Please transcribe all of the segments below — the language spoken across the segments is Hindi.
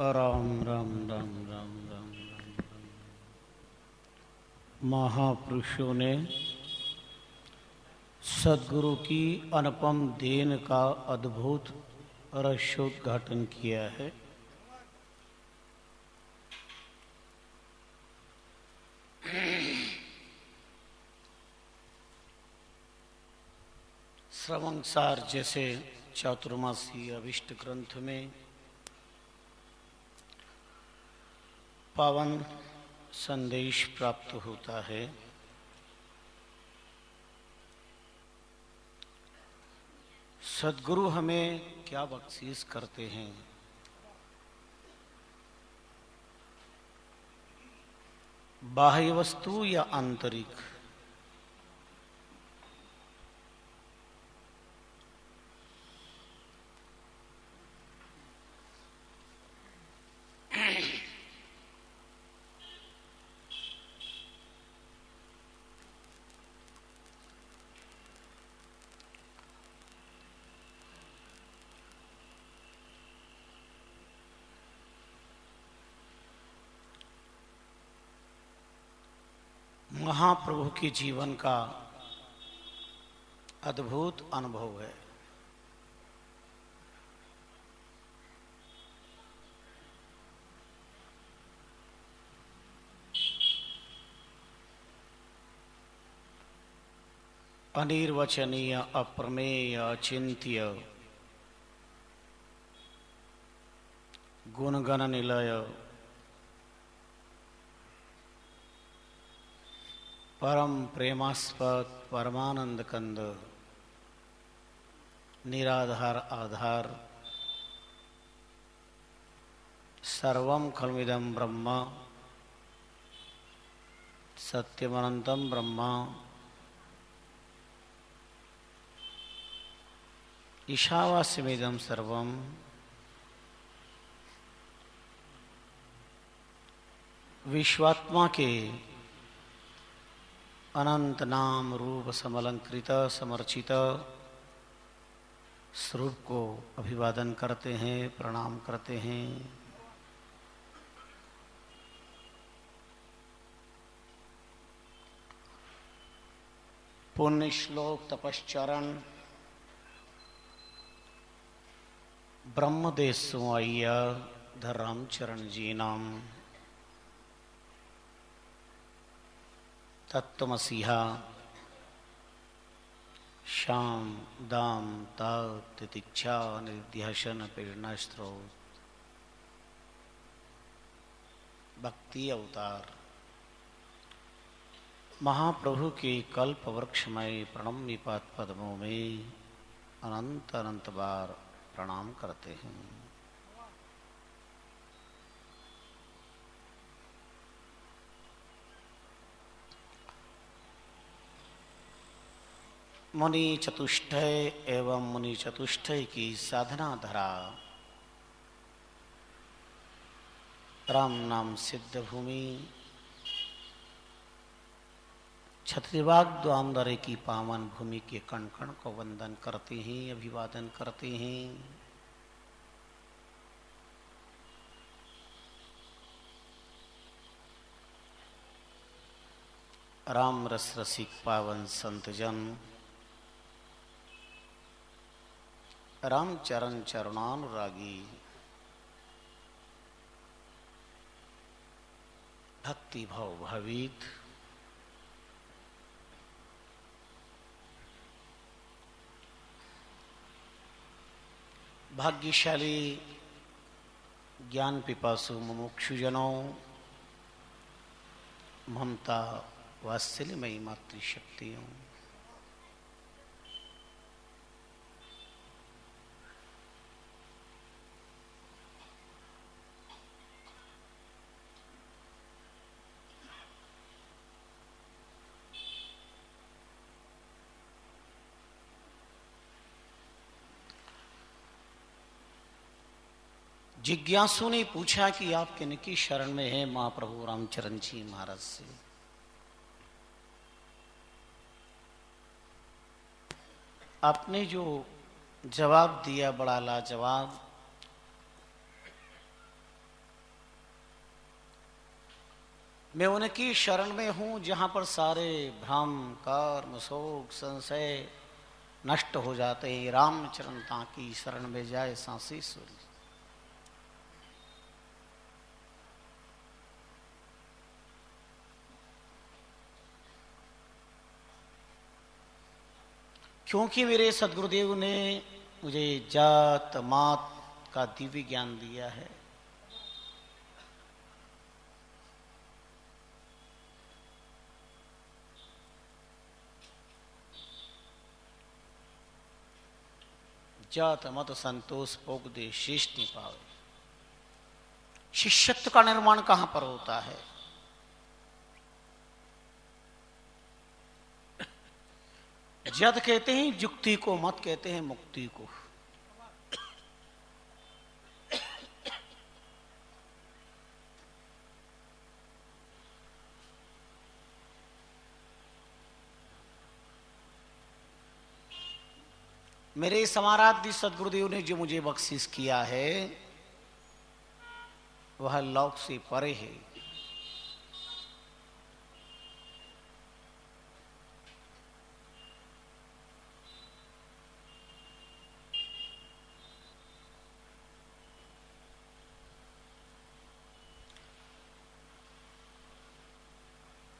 राम राम राम राम राम राम। महापुरुषों ने सद्गुरु की अनुपम देन का अद्भुत रहस्योद्घाटन किया है। श्रवणसार जैसे चातुर्मासी अभिष्ट ग्रंथ में पावन संदेश प्राप्त होता है। सद्गुरु हमें क्या बख्शीश करते हैं, बाह्य वस्तु या आंतरिक। महाप्रभु के जीवन का अद्भुत अनुभव है। अनिर्वचनीय, अप्रमेय, अचिंत्य, गुणगण निलय, परम प्रेमास्पद, परमानंद कंद, निराधार आधार, सर्वं खल्विदं ब्रह्म, सत्यमनंतम ब्रह्म, ईशावास्यमिदं सर्वं, विश्वात्मा के अनंत नाम रूप समलंकृत समर्चित स्वरूप को अभिवादन करते हैं, प्रणाम करते हैं। पुण्य श्लोक तपश्चरण ब्रह्मदेशो आय्या धर्मचरण जी नाम तत्वमसीहा श्याम दाम ताव तितिक्षा निर्ध्यासन प्रेरणा स्रोत भक्ति अवतार महाप्रभु के कल्प वृक्षमय प्रणम निपात पद्मों में अनंत अनंत बार प्रणाम करते हैं। मुनि चतुष्टय एवं मुनि चतुष्टय की साधना धरा राम नाम सिद्ध भूमि छत्रिवाग द्वामदरे की पावन भूमि के कण कण को वंदन करते हैं, अभिवादन करते हैं। राम रस रसिक पावन संत जन राम चरण चरणानुरागी भक्ति भाव भावित भाग्यशाली ज्ञान पिपासु मुमुक्षुजनों, ममता वात्सल्यमयी मातृशक्तियों, जिज्ञासु ने पूछा कि आप किनकी शरण में हैं महाप्रभु रामचरण जी महाराज से। आपने जो जवाब दिया बड़ा लाजवाब। मैं उनकी शरण में हूं जहां पर सारे भ्रम कर्म शोक संशय नष्ट हो जाते हैं। रामचरण ताकी शरण में जाए सांसी सूरी। क्योंकि मेरे सदगुरुदेव ने मुझे जात मात का दिव्य ज्ञान दिया है। जात मत संतोष पोग दे शीश नहीं पावे। शिष्यत्व का निर्माण कहां पर होता है? जद कहते हैं युक्ति को, मत कहते हैं मुक्ति को। मेरे समाराध्य सदगुरुदेव ने जो मुझे बख्शिश किया है वह लौक से परे है।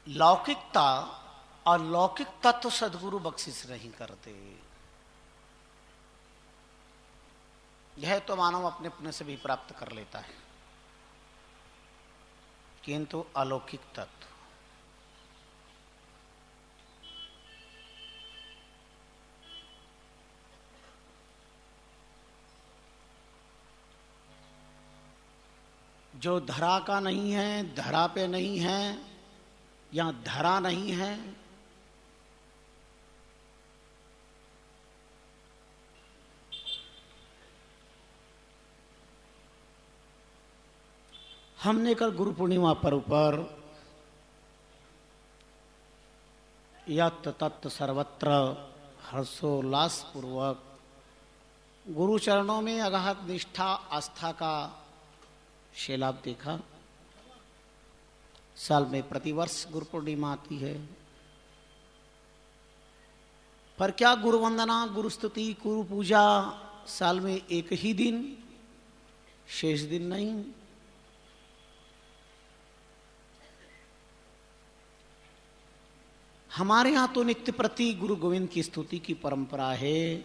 लौकिकता और लौकिकता तो सदगुरु बख्शिश नहीं करते। यह तो मानव अपने अपने से भी प्राप्त कर लेता है, किंतु अलौकिक तत्व जो धरा का नहीं है, धरा पे नहीं है या धरा नहीं है, हमने कल गुरु पूर्णिमा पर्व पर यत तत् सर्वत्र हर्षोल्लास पूर्वक गुरु चरणों में अगाध निष्ठा आस्था का शैलाब देखा। साल में प्रतिवर्ष गुरु पूर्णिमा आती है, पर क्या गुरु वंदना, गुरु स्तुति, गुरु पूजा साल में एक ही दिन, शेष दिन नहीं। हमारे यहां तो नित्य प्रति गुरु गोविंद की स्तुति की परंपरा है,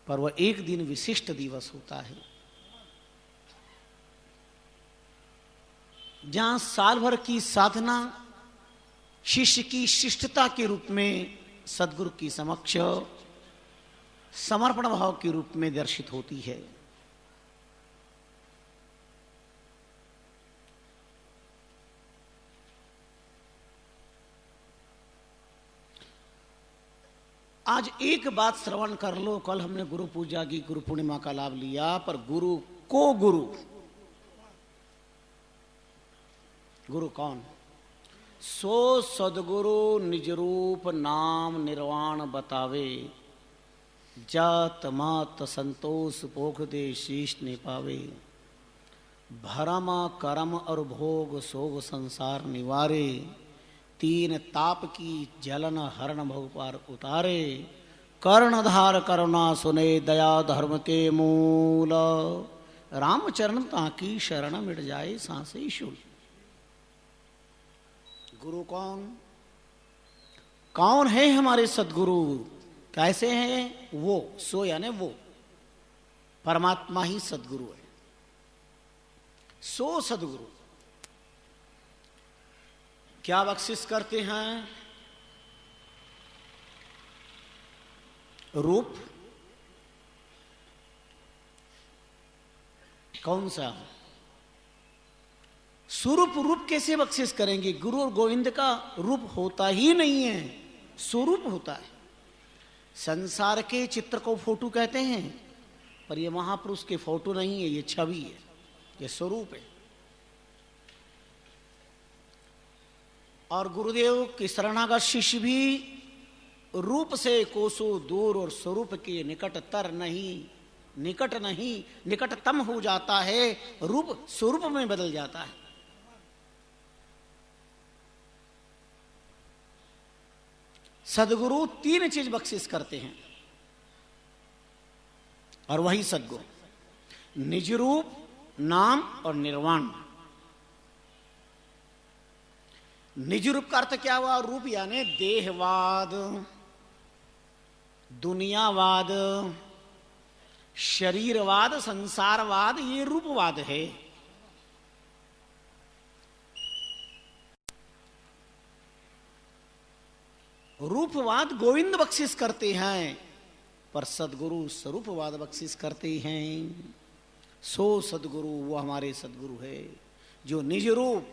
पर वह एक दिन विशिष्ट दिवस होता है जहां साल भर की साधना शिष्य की शिष्टता के रूप में सदगुरु की समक्ष समर्पण भाव के रूप में दर्शित होती है। आज एक बात श्रवण कर लो, कल हमने गुरु पूजा की, गुरु पूर्णिमा का लाभ लिया, पर गुरु को गुरु कौन? सो सदगुरु निज रूप नाम निर्वाण बतावे, जात मात संतोष पोख दे शीश ने पावे, भरम करम और भोग सोग संसार निवारे, तीन ताप की जलन हरण भव पार उतारे, कर्णधार करुणा सुने दया धर्म के मूल, रामचरण ताकी शरण मिट जाए सांसे शूल। गुरु कौन? कौन है हमारे सदगुरु? कैसे हैं वो? सो यानी वो परमात्मा ही सदगुरु है। सो सदगुरु क्या बख्शिश करते हैं? रूप। कौन सा? स्वरूप। रूप कैसे बख्शिश करेंगे? गुरु और गोविंद का रूप होता ही नहीं है, स्वरूप होता है। संसार के चित्र को फोटो कहते हैं, पर यह महापुरुष के फोटो नहीं है, ये छवि है, ये स्वरूप है। और गुरुदेव के शरणागत शिष्य भी रूप से कोसों दूर और स्वरूप के निकटतर नहीं, निकटतम हो जाता है, रूप स्वरूप में बदल जाता है। सदगुरु तीन चीज बख्शिश करते हैं और वही सदगुरु, निज रूप, नाम और निर्वाण। निज रूप का अर्थ क्या हुआ? रूप यानी देहवाद, दुनियावाद, शरीरवाद, संसारवाद, ये रूपवाद है। रूपवाद गोविंद बख्शिश करते हैं, पर सदगुरु स्वरूपवाद बख्शिश करते हैं। सो सदगुरु, वो हमारे सदगुरु है जो निज रूप,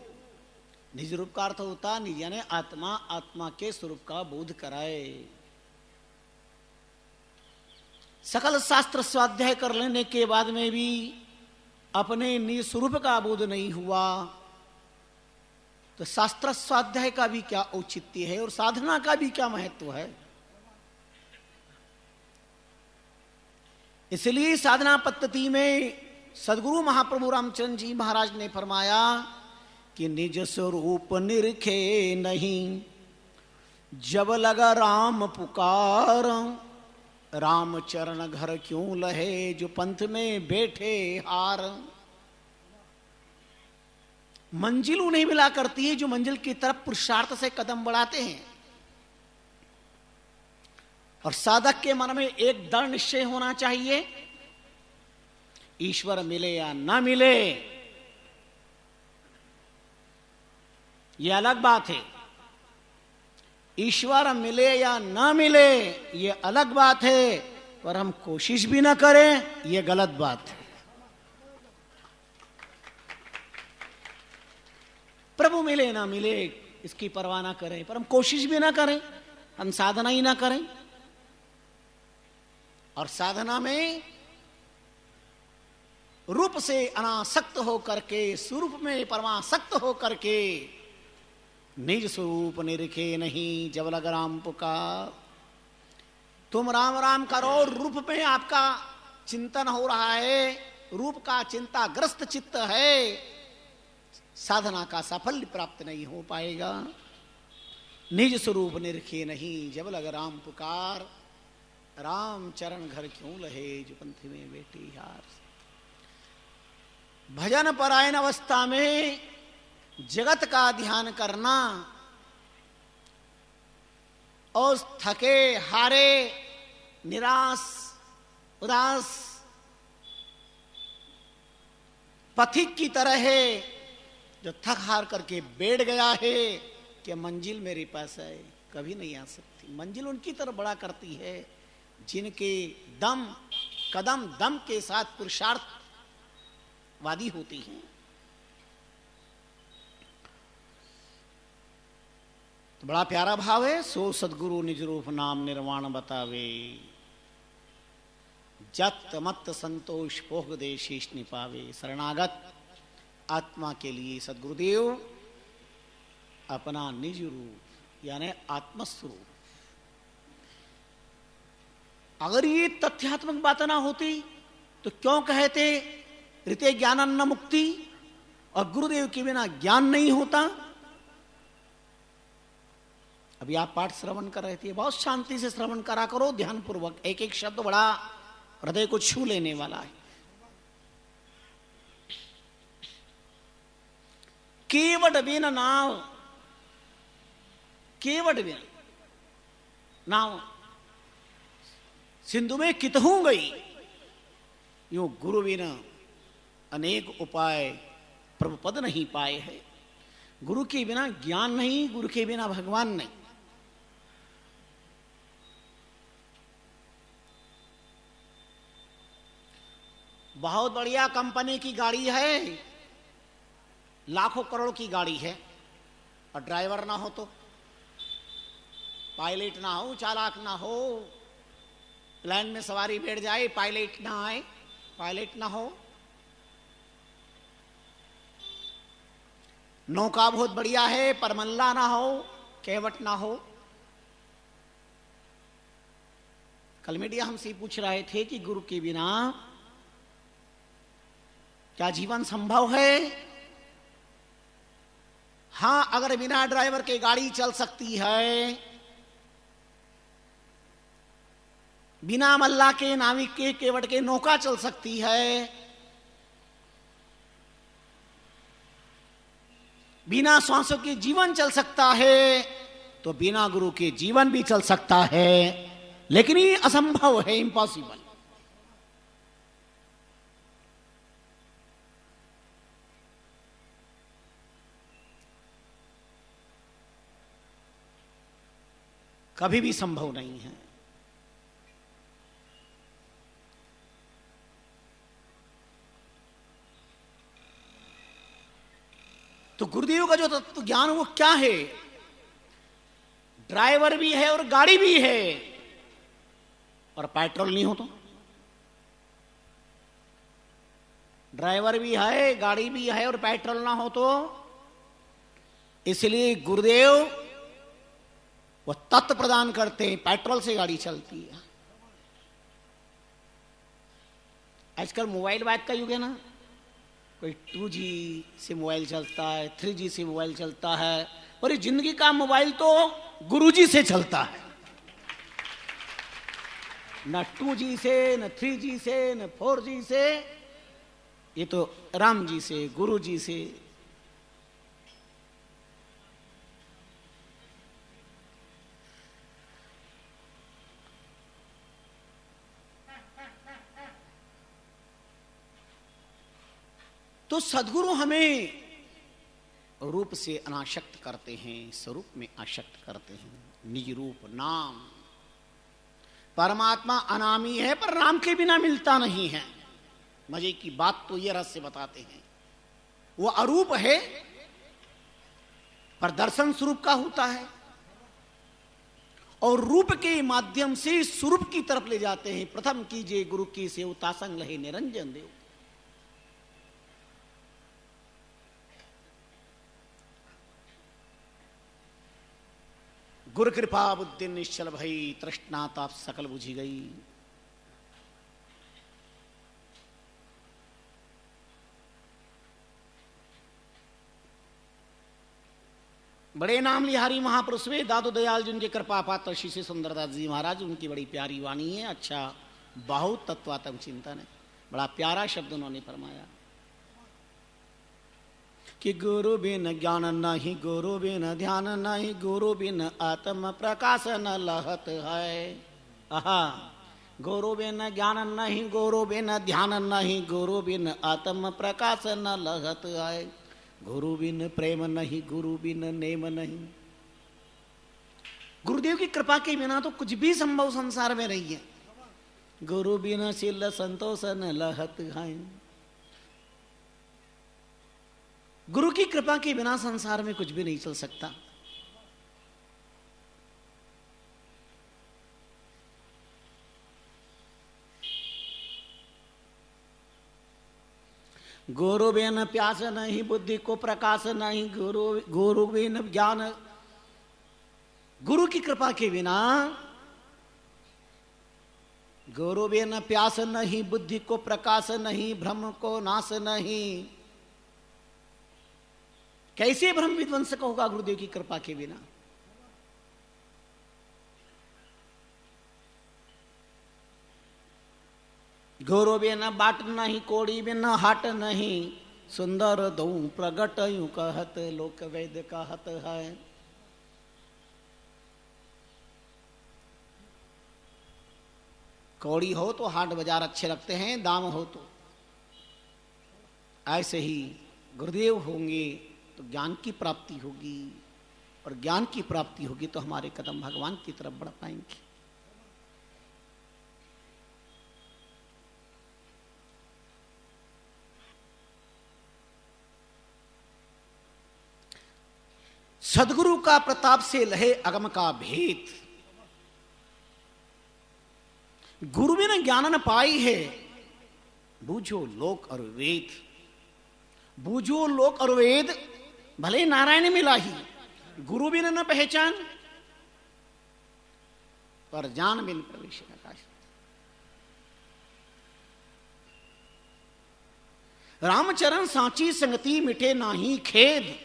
निज रूप का अर्थ होता निज यानी आत्मा, आत्मा के स्वरूप का बोध कराए। सकल शास्त्र स्वाध्याय कर लेने के बाद में भी अपने निज स्वरूप का बोध नहीं हुआ, तो शास्त्र स्वाध्याय का भी क्या औचित्य है और साधना का भी क्या महत्व है। इसलिए साधना पद्धति में सदगुरु महाप्रभु रामचंद्र जी महाराज ने फरमाया कि निज स्वरूप निरखे नहीं, जब लगा राम पुकार, राम चरण घर क्यों लहे, जो पंथ में बैठे हार। मंजिल उन्हें मिला करती है जो मंजिल की तरफ पुरुषार्थ से कदम बढ़ाते हैं। और साधक के मन में एक दृढ़ निश्चय होना चाहिए, ईश्वर मिले या ना मिले यह अलग बात है। ईश्वर मिले या ना मिले ये अलग बात है, पर हम कोशिश भी ना करें ये गलत बात है। प्रभु मिले ना मिले इसकी परवाह ना करें, पर हम कोशिश भी ना करें, हम साधना ही ना करें। और साधना में रूप से अनासक्त होकर के, स्वरूप में परमासक्त होकर के, निज स्वरूप निरखे नहीं, जब लग राम पुकार। तुम राम राम करो, रूप में आपका चिंतन हो रहा है, रूप का चिंताग्रस्त चित्त है, साधना का साफल्य प्राप्त नहीं हो पाएगा। निज स्वरूप निरखे नहीं, जब लग राम पुकार, राम चरण घर क्यों लहे, जो पंथी में बैठी हार। भजन परायण अवस्था में जगत का ध्यान करना और थके हारे निराश उदास पथिक की तरह है जो थक हार करके बैठ गया है कि मंजिल मेरे पास है, कभी नहीं आ सकती। मंजिल उनकी तरफ बड़ा करती है जिनके दम कदम दम के साथ पुरुषार्थ वादी होती हैं। तो बड़ा प्यारा भाव है, सो सदगुरु निज रूप नाम निर्वाण बतावे, जत मत संतोष भोग दे शीश निपावे। शरणागत आत्मा के लिए सदगुरुदेव अपना निज रूप यानी आत्मस्वरूप, अगर ये तथ्यात्मक बात ना होती तो क्यों कहते ऋते ज्ञानन्न मुक्ति, और गुरुदेव के बिना ज्ञान नहीं होता। अभी आप पाठ श्रवण कर रहे थे, बहुत शांति से श्रवण करा करो, ध्यान पूर्वक, एक एक शब्द बड़ा हृदय को छू लेने वाला है। केवट बिन नाव, केवट बिन नाव सिंधु में कितहू गई, यूं गुरु बिना अनेक उपाय प्रभु पद नहीं पाए हैं। गुरु के बिना ज्ञान नहीं, गुरु के बिना भगवान नहीं। बहुत बढ़िया कंपनी की गाड़ी है, लाखों करोड़ की गाड़ी है, और ड्राइवर ना हो तो, पायलट ना हो, चालक ना हो, प्लेन में सवारी बैठ जाए, पायलट ना आए, पायलट ना हो। नौका बहुत बढ़िया है, पर मल्ला ना हो, केवट ना हो। कल मीडिया हमसे पूछ रहे थे कि गुरु के बिना क्या जीवन संभव है। हां, अगर बिना ड्राइवर के गाड़ी चल सकती है बिना मल्ला के, नाविक के, केवट के नौका चल सकती है, बिना श्वासों के जीवन चल सकता है, तो बिना गुरु के जीवन भी चल सकता है, लेकिन ये असंभव है, इम्पॉसिबल। कभी भी संभव नहीं है। तो गुरुदेव का जो तत्व ज्ञान वो क्या है? ड्राइवर भी है और गाड़ी भी है, और पेट्रोल नहीं हो तो? ड्राइवर भी है, गाड़ी भी है, और पेट्रोल ना हो तो? इसलिए गुरुदेव वो तत्व प्रदान करते हैं, पेट्रोल से गाड़ी चलती है। आजकल मोबाइल बात का युग है ना, कोई 2G से मोबाइल चलता है, 3G से मोबाइल चलता है, और ये जिंदगी का मोबाइल तो गुरुजी से चलता है। न 2G से, न 3G से, न 4G से, ये तो राम जी से, गुरु जी से। तो सद्गुरु हमें रूप से अनासक्त करते हैं, स्वरूप में आसक्त करते हैं। निज रूप नाम, परमात्मा अनामी है, पर नाम के बिना मिलता नहीं है। मजे की बात तो ये रहस्य बताते हैं, वो अरूप है पर दर्शन स्वरूप का होता है, और रूप के माध्यम से स्वरूप की तरफ ले जाते हैं। प्रथम कीजिए गुरु की सेवता, संग लहे निरंजन देव। गुरु कृपा बुद्धि निश्चल भई, तृष्णा ताप सकल बुझी गई। बड़े नाम लिहारी महापुरुष वे दादू दयाल, जिनके कृपा पात्र श्री श्री सुंदरदास जी महाराज, उनकी बड़ी प्यारी वाणी है। अच्छा, बहुत तत्वात्म चिंतन है, बड़ा प्यारा शब्द उन्होंने फरमाया कि गुरु बिन ज्ञान नहीं, गुरु बिन ध्यान नहीं, गुरु बिन आत्म प्रकाश न लहत है। आहा, गुरु बिन ज्ञान नहीं, गुरु बिन ध्यान नहीं, गुरु बिन आत्म प्रकाश न लहत है। गुरु बिन प्रेम नहीं, गुरु बिन नेम नहीं। गुरुदेव की कृपा के बिना तो कुछ भी संभव संसार में नहीं है। गुरु बिन शील संतोष न लहत है। गुरु की कृपा के बिना संसार में कुछ भी नहीं चल सकता। गुरु बिन प्यास नहीं, बुद्धि को प्रकाश नहीं, गुरु बिन ज्ञान, गुरु की कृपा के बिना गुरु बिन प्यास नहीं, बुद्धि को प्रकाश नहीं, भ्रम को नाश नहीं। कैसे भ्रम विध्वंस होगा गुरुदेव की कृपा के बिना? गुरु बिन बाट नहीं, कोड़ी बिन हाट नहीं, सुंदर दो प्रगट यूं कहत, लोक वेद कहत है। कौड़ी हो तो हाट बाजार अच्छे लगते हैं, दाम हो तो। ऐसे ही गुरुदेव होंगे तो ज्ञान की प्राप्ति होगी, और ज्ञान की प्राप्ति होगी तो हमारे कदम भगवान की तरफ बढ़ पाएंगे। सदगुरु का प्रताप से लहे अगम का भेद, गुरु बिन ज्ञान न पाई है, बूझो लोक और वेद। बूझो लोक और वेद, भले नारायण मिला ही, गुरु बिन न पहचान, पर जान बिन प्रवेश आकाश। रामचरण सांची संगति मिटे नाही खेद,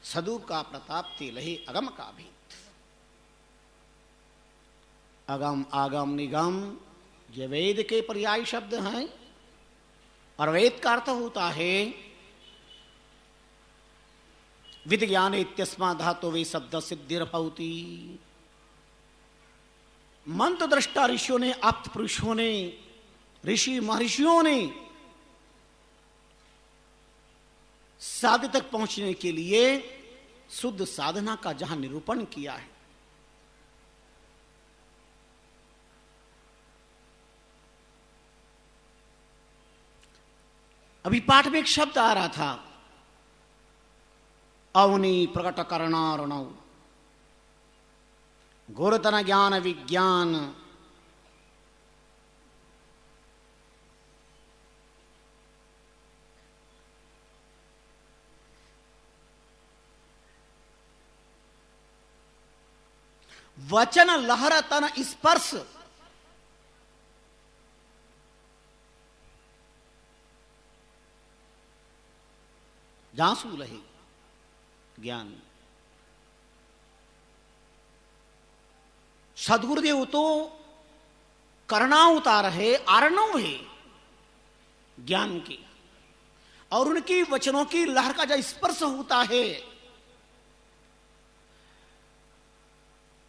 सदु का प्रताप ते लहे अगम का भेद। अगम आगम निगम ये वेद के पर्याय शब्द हैं। और वेद का अर्थ होता है विज्ञान इत्यस्मा धातु वे शब्द सिद्धिर्भवति। मंत्र दृष्टा ऋषियों ने, आप्त पुरुषों ने, ऋषि महर्षियों ने साधि तक पहुंचने के लिए शुद्ध साधना का जहां निरूपण किया है, अभी पाठ में एक शब्द आ रहा था, अवनी प्रकट करणारणव गुरुतन ज्ञान विज्ञान। वचन लहर तन स्पर्श, जांसू लहे ज्ञान। सदगुरुदेव तो करना उतार है, आर्णव है ज्ञान की, और उनकी वचनों की लहर का जब स्पर्श होता है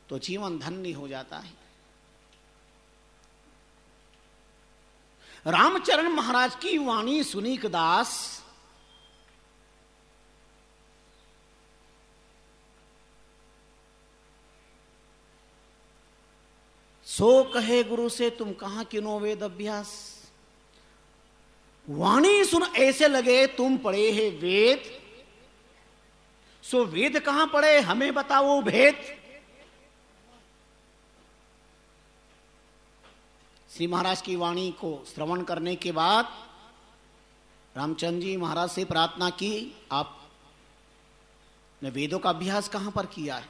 तो जीवन धन्य हो जाता है। रामचरण महाराज की वाणी सुनीक दास सो कहे गुरु से तुम कहां किनो वेद अभ्यास। वाणी सुन ऐसे लगे तुम पढ़े हैं वेद, सो वेद कहां पढ़े हमें बताओ भेद। श्री महाराज की वाणी को श्रवण करने के बाद रामचंद्र जी महाराज से प्रार्थना की, आपने वेदों का अभ्यास कहां पर किया है,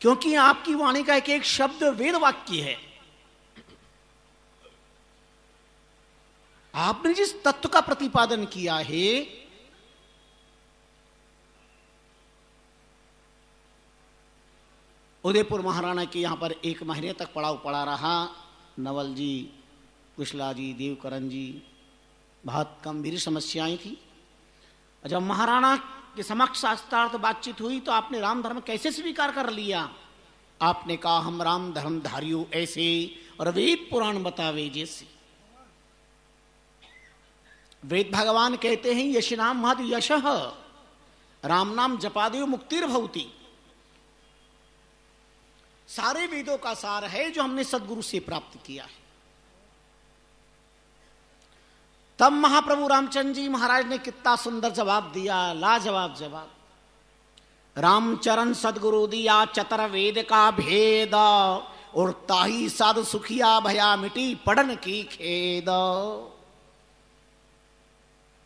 क्योंकि आपकी वाणी का एक एक शब्द वेद वाक्य है। आपने जिस तत्व का प्रतिपादन किया है उदयपुर महाराणा के यहां पर 1 महीने तक पड़ा रहा। नवल जी, कुशला जी, देवकरण जी, बहुत गंभीर समस्याएं थी। जब महाराणा के समक्ष शास्त्रार्थ बातचीत हुई तो आपने राम धर्म कैसे स्वीकार कर लिया। आपने कहा हम राम धर्म धारियों ऐसे और वेद पुराण बतावे जैसे। वेद भगवान कहते हैं यश नाम महद यशः, राम नाम जपादेव मुक्तिर्भवति। सारे वेदों का सार है जो हमने सदगुरु से प्राप्त किया है। तब महाप्रभु रामचंद्र जी महाराज ने कितना सुंदर जवाब दिया, लाजवाब जवाब। रामचरण सदगुरु दिया चतर वेद का भेद, और ताही साधु सुखिया भया मिटी पढ़न की खेद।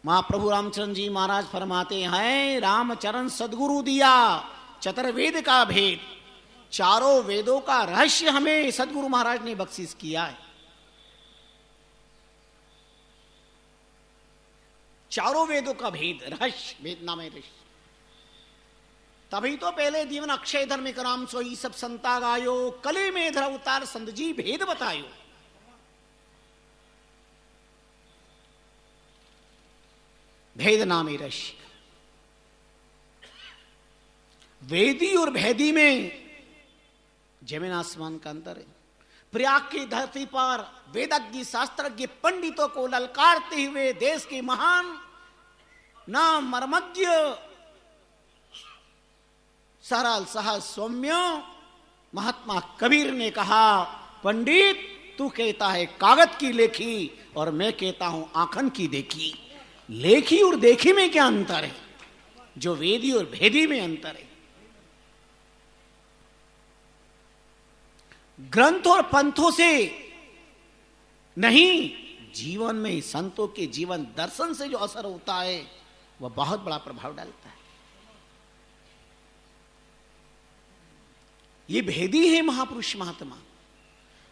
महाप्रभु रामचंद्र जी महाराज फरमाते हैं रामचरण सदगुरु दिया चतर वेद का भेद, चारों वेदों का रहस्य हमें सदगुरु महाराज ने बख्शिश किया है। चारों वेदों का भेद, रहस्य, वेद नाम है रहस्य। तभी तो पहले जीवन अक्षय धर्म राम सोई सब संता गायो, कले में धर अवतार संत जी भेद बतायो। भेद नाम है रहस्य। वेदी और भेदी में जमीन आसमान का अंतर है। प्रयाग की धरती पर वेदज्ञ शास्त्रज्ञ पंडितों को ललकारते हुए देश के महान नाम मर्मज्ञ सरल सहज सौम्य महात्मा कबीर ने कहा, पंडित तू कहता है कागज की लेखी और मैं कहता हूं आंखन की देखी। लेखी और देखी में क्या अंतर है, जो वेदी और भेदी में अंतर है। ग्रंथ और पंथों से नहीं, जीवन में संतों के जीवन दर्शन से जो असर होता है वह बहुत बड़ा प्रभाव डालता है। ये भेदी है महापुरुष महात्मा।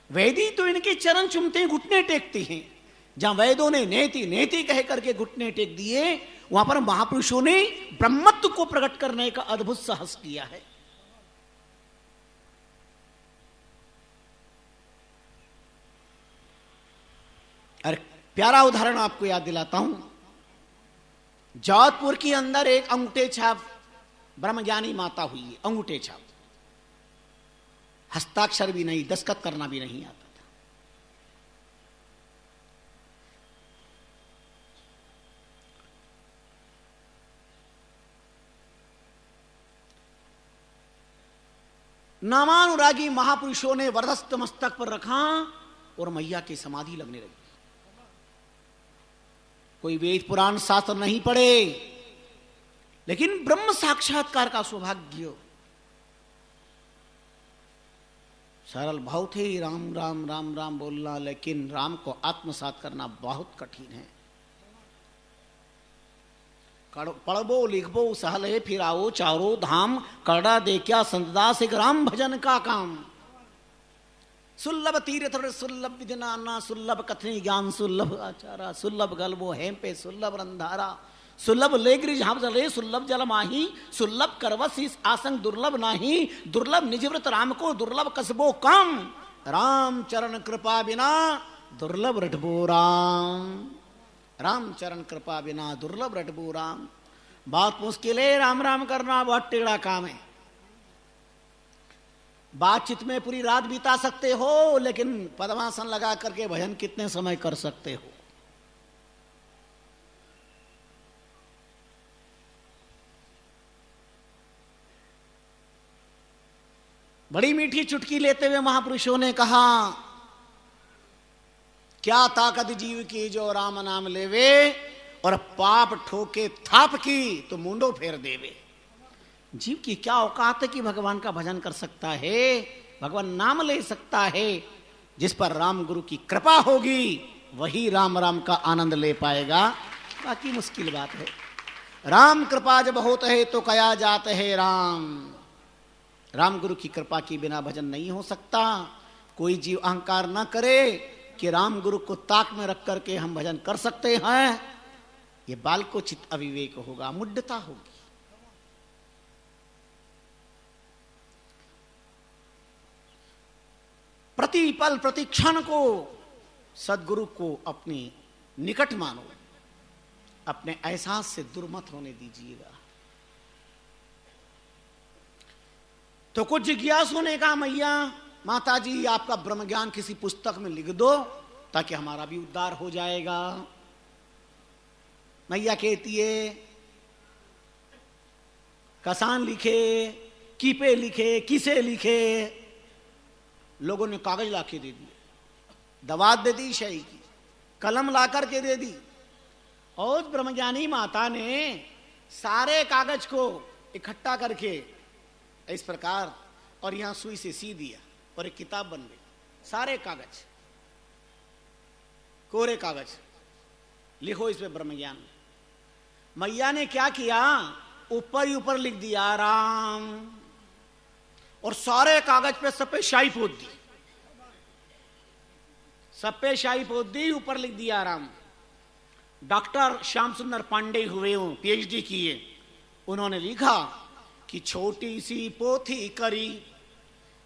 वेदी तो इनके चरण चुमते हैं, घुटने टेकते हैं। जहां वैदों ने नेति नेति कह करके घुटने टेक दिए, वहां पर महापुरुषों ने ब्रह्मत्व को प्रकट करने का अद्भुत साहस किया है। प्यारा उदाहरण आपको याद दिलाता हूं। जौधपुर के अंदर एक अंगूठे छाप ब्रह्मज्ञानी माता हुई है, अंगूठे छाप, हस्ताक्षर भी नहीं, दस्तखत करना भी नहीं आता था। नामानुरागी महापुरुषों ने वरदस्त मस्तक पर रखा और मैया की समाधि लगने लगी। कोई वेद पुराण शास्त्र नहीं पढ़े, लेकिन ब्रह्म साक्षात्कार का सौभाग्य। सरल भाव थे, राम राम राम राम बोलना, लेकिन राम को आत्मसात करना बहुत कठिन है। पढ़बो लिखबो सहल है, फिर आओ चारो धाम, करड़ा दे क्या संतदास एक राम भजन का काम। सुलभ तीर्थ सुलभ विधनाना, सुलभ कथनी ज्ञान, सुलभ आचारा, सुलभ गलबो हेम पे, सुलभ रंधारा, सुलभ लेग्री झाप जले, सुलभ जल माही, सुलभ करवस इस आसंग दुर्लभ नाही, दुर्लभ निजव्रत राम को, दुर्लभ कसबो काम, राम चरण कृपा बिना दुर्लभ रटबो राम, राम चरण कृपा बिना दुर्लभ रटबो राम। बहुत मुश्किल है राम राम करना, बहुत टेढ़ा काम है। बातचीत में पूरी रात बिता सकते हो, लेकिन पद्मासन लगा करके भजन कितने समय कर सकते हो। बड़ी मीठी चुटकी लेते हुए महापुरुषों ने कहा, क्या ताकत जीव की जो राम नाम लेवे, और पाप ठोके थाप की तो मुंडो फेर देवे। जीव की क्या औकात है कि भगवान का भजन कर सकता है, भगवान नाम ले सकता है। जिस पर राम गुरु की कृपा होगी वही राम राम का आनंद ले पाएगा, बाकी मुश्किल बात है। राम कृपा जब होता है तो कया जाते है राम। राम गुरु की कृपा के बिना भजन नहीं हो सकता। कोई जीव अहंकार न करे कि राम गुरु को ताक में रख करके हम भजन कर सकते हैं, ये बालकोचित अविवेक होगा, मुड्ढता होगी। प्रति पल प्रति क्षण को सदगुरु को अपनी निकट मानो, अपने एहसास से दूर मत होने दीजिएगा। तो कुछ जिज्ञासु ने कहा, मैया माता जी आपका ब्रह्म ज्ञान किसी पुस्तक में लिख दो ताकि हमारा भी उद्धार हो जाएगा। मैया कहती है, कसान लिखे, कीपे लिखे, किसे लिखे। लोगों ने कागज लाके दे दिए, दवात दे दी शाही की, कलम ला करके दे दी, और ब्रह्मज्ञानी माता ने सारे कागज को इकट्ठा करके इस प्रकार और यहां सुई से सी दिया और एक किताब बन गई। सारे कागज, कोरे कागज, लिखो इस पे ब्रह्मज्ञान। मैया ने क्या किया, ऊपर ही ऊपर लिख दिया राम, और सारे कागज पे सब पे शाही पोत दी, सब पे शाही पोत दी, ऊपर लिख दिया राम। डॉक्टर श्याम सुंदर पांडे हुए हो, पीएचडी किए, उन्होंने लिखा कि छोटी सी पोथी करी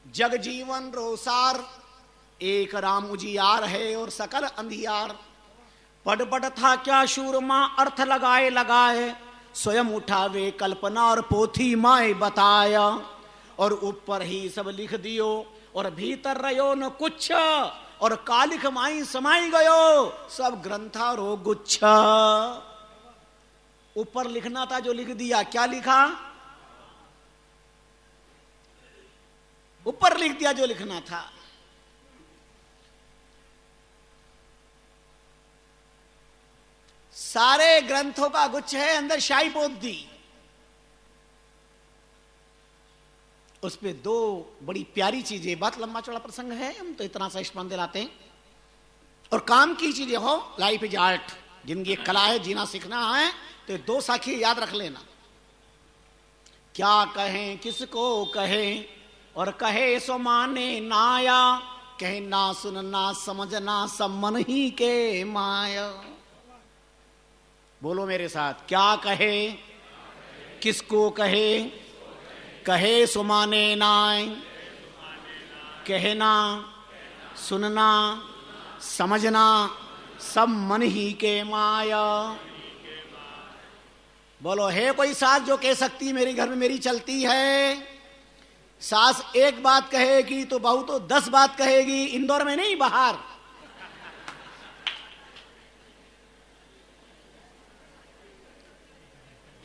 जग जीवन रोसार, एक राम उजियार है और सकल अंधियार। पढ़ पढ़ था क्या शूरमा, अर्थ लगाए लगाए, स्वयं उठावे कल्पना और पोथी माए बताया। और ऊपर ही सब लिख दियो और भीतर रहो न कुछ, और कालिख माई समाई गयो सब ग्रंथा रो गुच्छ। ऊपर लिखना था जो लिख दिया, क्या लिखा, ऊपर लिख दिया जो लिखना था। सारे ग्रंथों का गुच्छ है, अंदर शाही पोत दी। उस पे दो बड़ी प्यारी चीजें, बात लंबा चौड़ा प्रसंग है, हम तो इतना सा स्मरण दिलाते हैं। और काम की चीजें हो, लाइफ इज आर्ट, जिंदगी एक कला है, जीना सीखना है, तो दो साखी याद रख लेना। क्या कहें किसको कहें, और कहे सो माने नाया, कहे ना सुनना समझना सब मन ही के माया। बोलो मेरे साथ, क्या कहे किसको कहे, कहे सुमाने नाय, कहना सुनना समझना सब मन ही के माया। बोलो, है कोई सास जो कह सकती मेरे घर में मेरी चलती है? सास एक बात कहेगी तो बहू तो 10 बात कहेगी। इंदौर में नहीं, बाहर।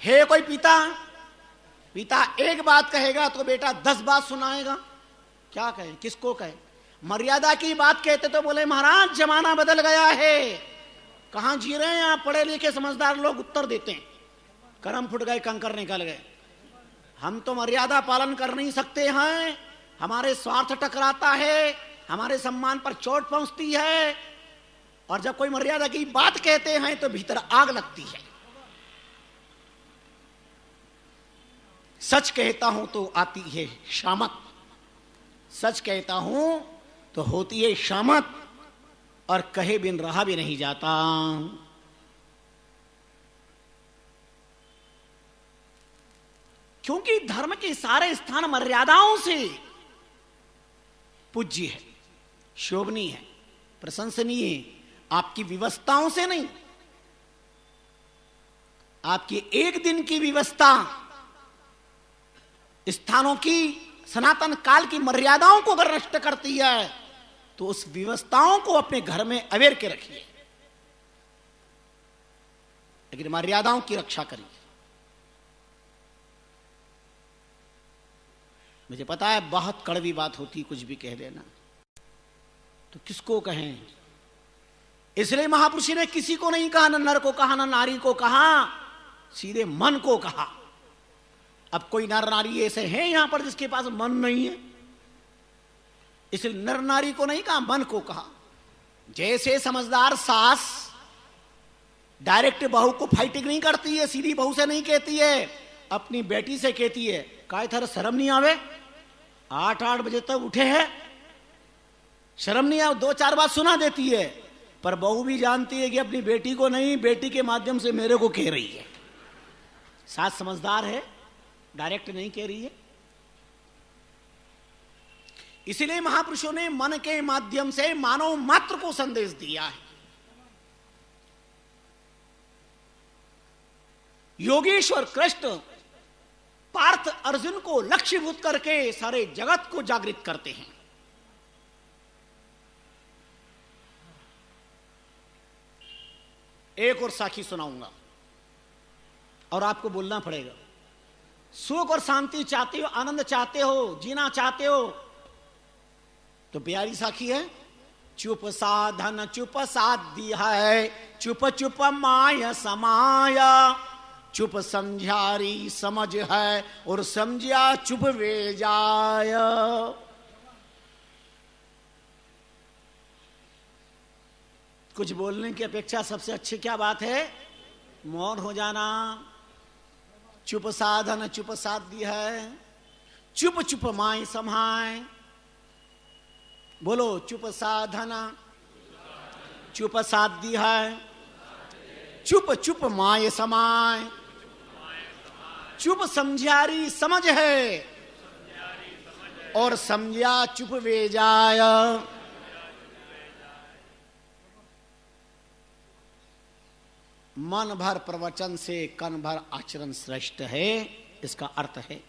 है कोई पिता, पिता एक बात कहेगा तो बेटा 10 बात सुनाएगा। क्या कहे, किसको कहे? मर्यादा की बात कहते तो बोले महाराज जमाना बदल गया है। कहां जी रहे हैं आप? पढ़े लिखे समझदार लोग उत्तर देते हैं, करम फुट गए, कंकर निकल गए। हम तो मर्यादा पालन कर नहीं सकते हैं, हमारे स्वार्थ टकराता है, हमारे सम्मान पर चोट पहुंचती है, और जब कोई मर्यादा की बात कहते हैं तो भीतर आग लगती है। सच कहता हूं तो आती है शामत, सच कहता हूं तो होती है शामत, और कहे बिन रहा भी नहीं जाता। क्योंकि धर्म के सारे स्थान मर्यादाओं से पूज्य है, शोभनीय है, प्रशंसनीय है, आपकी व्यवस्थाओं से नहीं। आपकी एक दिन की व्यवस्था स्थानों की, सनातन काल की मर्यादाओं को अगर नष्ट करती है तो उस व्यवस्थाओं को अपने घर में अवेयर के रखिए, लेकिन मर्यादाओं की रक्षा करिए। मुझे पता है बहुत कड़वी बात होती, कुछ भी कह देना, तो किसको कहें? इसलिए महापुरुष ने किसी को नहीं कहा, न नर को कहा, न नारी को कहा, सीधे मन को कहा। अब कोई नर नारी ऐसे हैं यहां पर जिसके पास मन नहीं है, इसलिए नर नारी को नहीं कहा, मन को कहा। जैसे समझदार सास डायरेक्ट बहू को फाइटिंग नहीं करती है, सीधी बहू से नहीं कहती है, अपनी बेटी से कहती है, काय थारा शर्म नहीं आवे, 8-8 बजे तक उठे हैं, शर्म नहीं आवे, 2-4 बात सुना देती है। पर बहू भी जानती है कि अपनी बेटी को नहीं, बेटी के माध्यम से मेरे को कह रही है। सास समझदार है, डायरेक्ट नहीं कह रही है। इसलिए महापुरुषों ने मन के माध्यम से मानव मात्र को संदेश दिया है। योगेश्वर कृष्ण पार्थ अर्जुन को लक्ष्यभूत करके सारे जगत को जागृत करते हैं। एक और साखी सुनाऊंगा और आपको बोलना पड़ेगा। सुख और शांति चाहते हो, आनंद चाहते हो, जीना चाहते हो, तो प्यारी साखी है। चुप साधन चुप साध्य है, चुप चुप माय समाया, चुप समझारी समझ है, और समझिया चुप वे जाय। कुछ बोलने की अपेक्षा सबसे अच्छी क्या बात है? मौन हो जाना। चुप साधन चुप साध्य है, चुप चुप माय समाय। बोलो, चुप साधन चुप साध्य है, चुप चुप माय समाय, चुप समझारी समझ है, और समझा चुप वे जाय। मन भर प्रवचन से कन भर आचरण श्रेष्ठ है, इसका अर्थ है।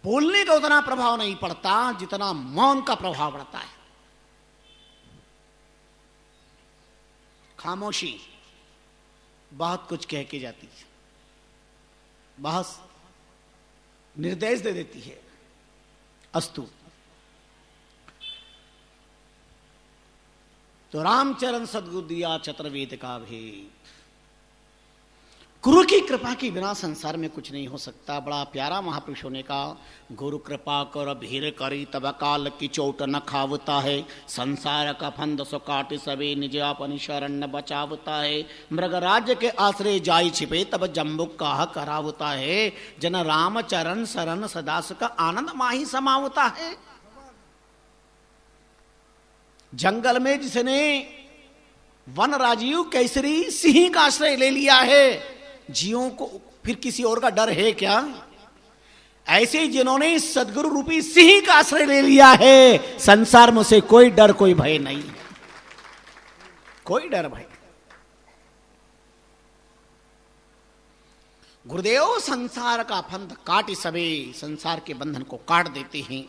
बोलने का उतना प्रभाव नहीं पड़ता जितना मौन का प्रभाव पड़ता है। खामोशी बहुत कुछ कह के जाती है, बहुत निर्देश दे देती है। अस्तु, तो रामचरण सद्गुरु दिया चतुर्वेद का भेद। गुरु की कृपा के बिना संसार में कुछ नहीं हो सकता। बड़ा प्यारा महापुरुषों ने कहा, गुरु कृपा कर भीर करी तब काल की चोट न खावता है, संसार का फंद सो काट सबे निज अपनी शरण न बचावता है, मृग राज्य के आश्रय जाई छिपे तब जम्बुक काह करावता है, जन राम चरण शरण सदा सुख आनंद माही समावता है। जंगल में जिसने वन राजीव केसरी सिंह का आश्रय ले लिया है, जीवों को फिर किसी और का डर है क्या? ऐसे जिन्होंने सदगुरु रूपी सिंह का आश्रय ले लिया है, संसार में से कोई डर कोई भय नहीं है, कोई डर भय। गुरुदेव संसार का फंद काट सबे, संसार के बंधन को काट देते हैं।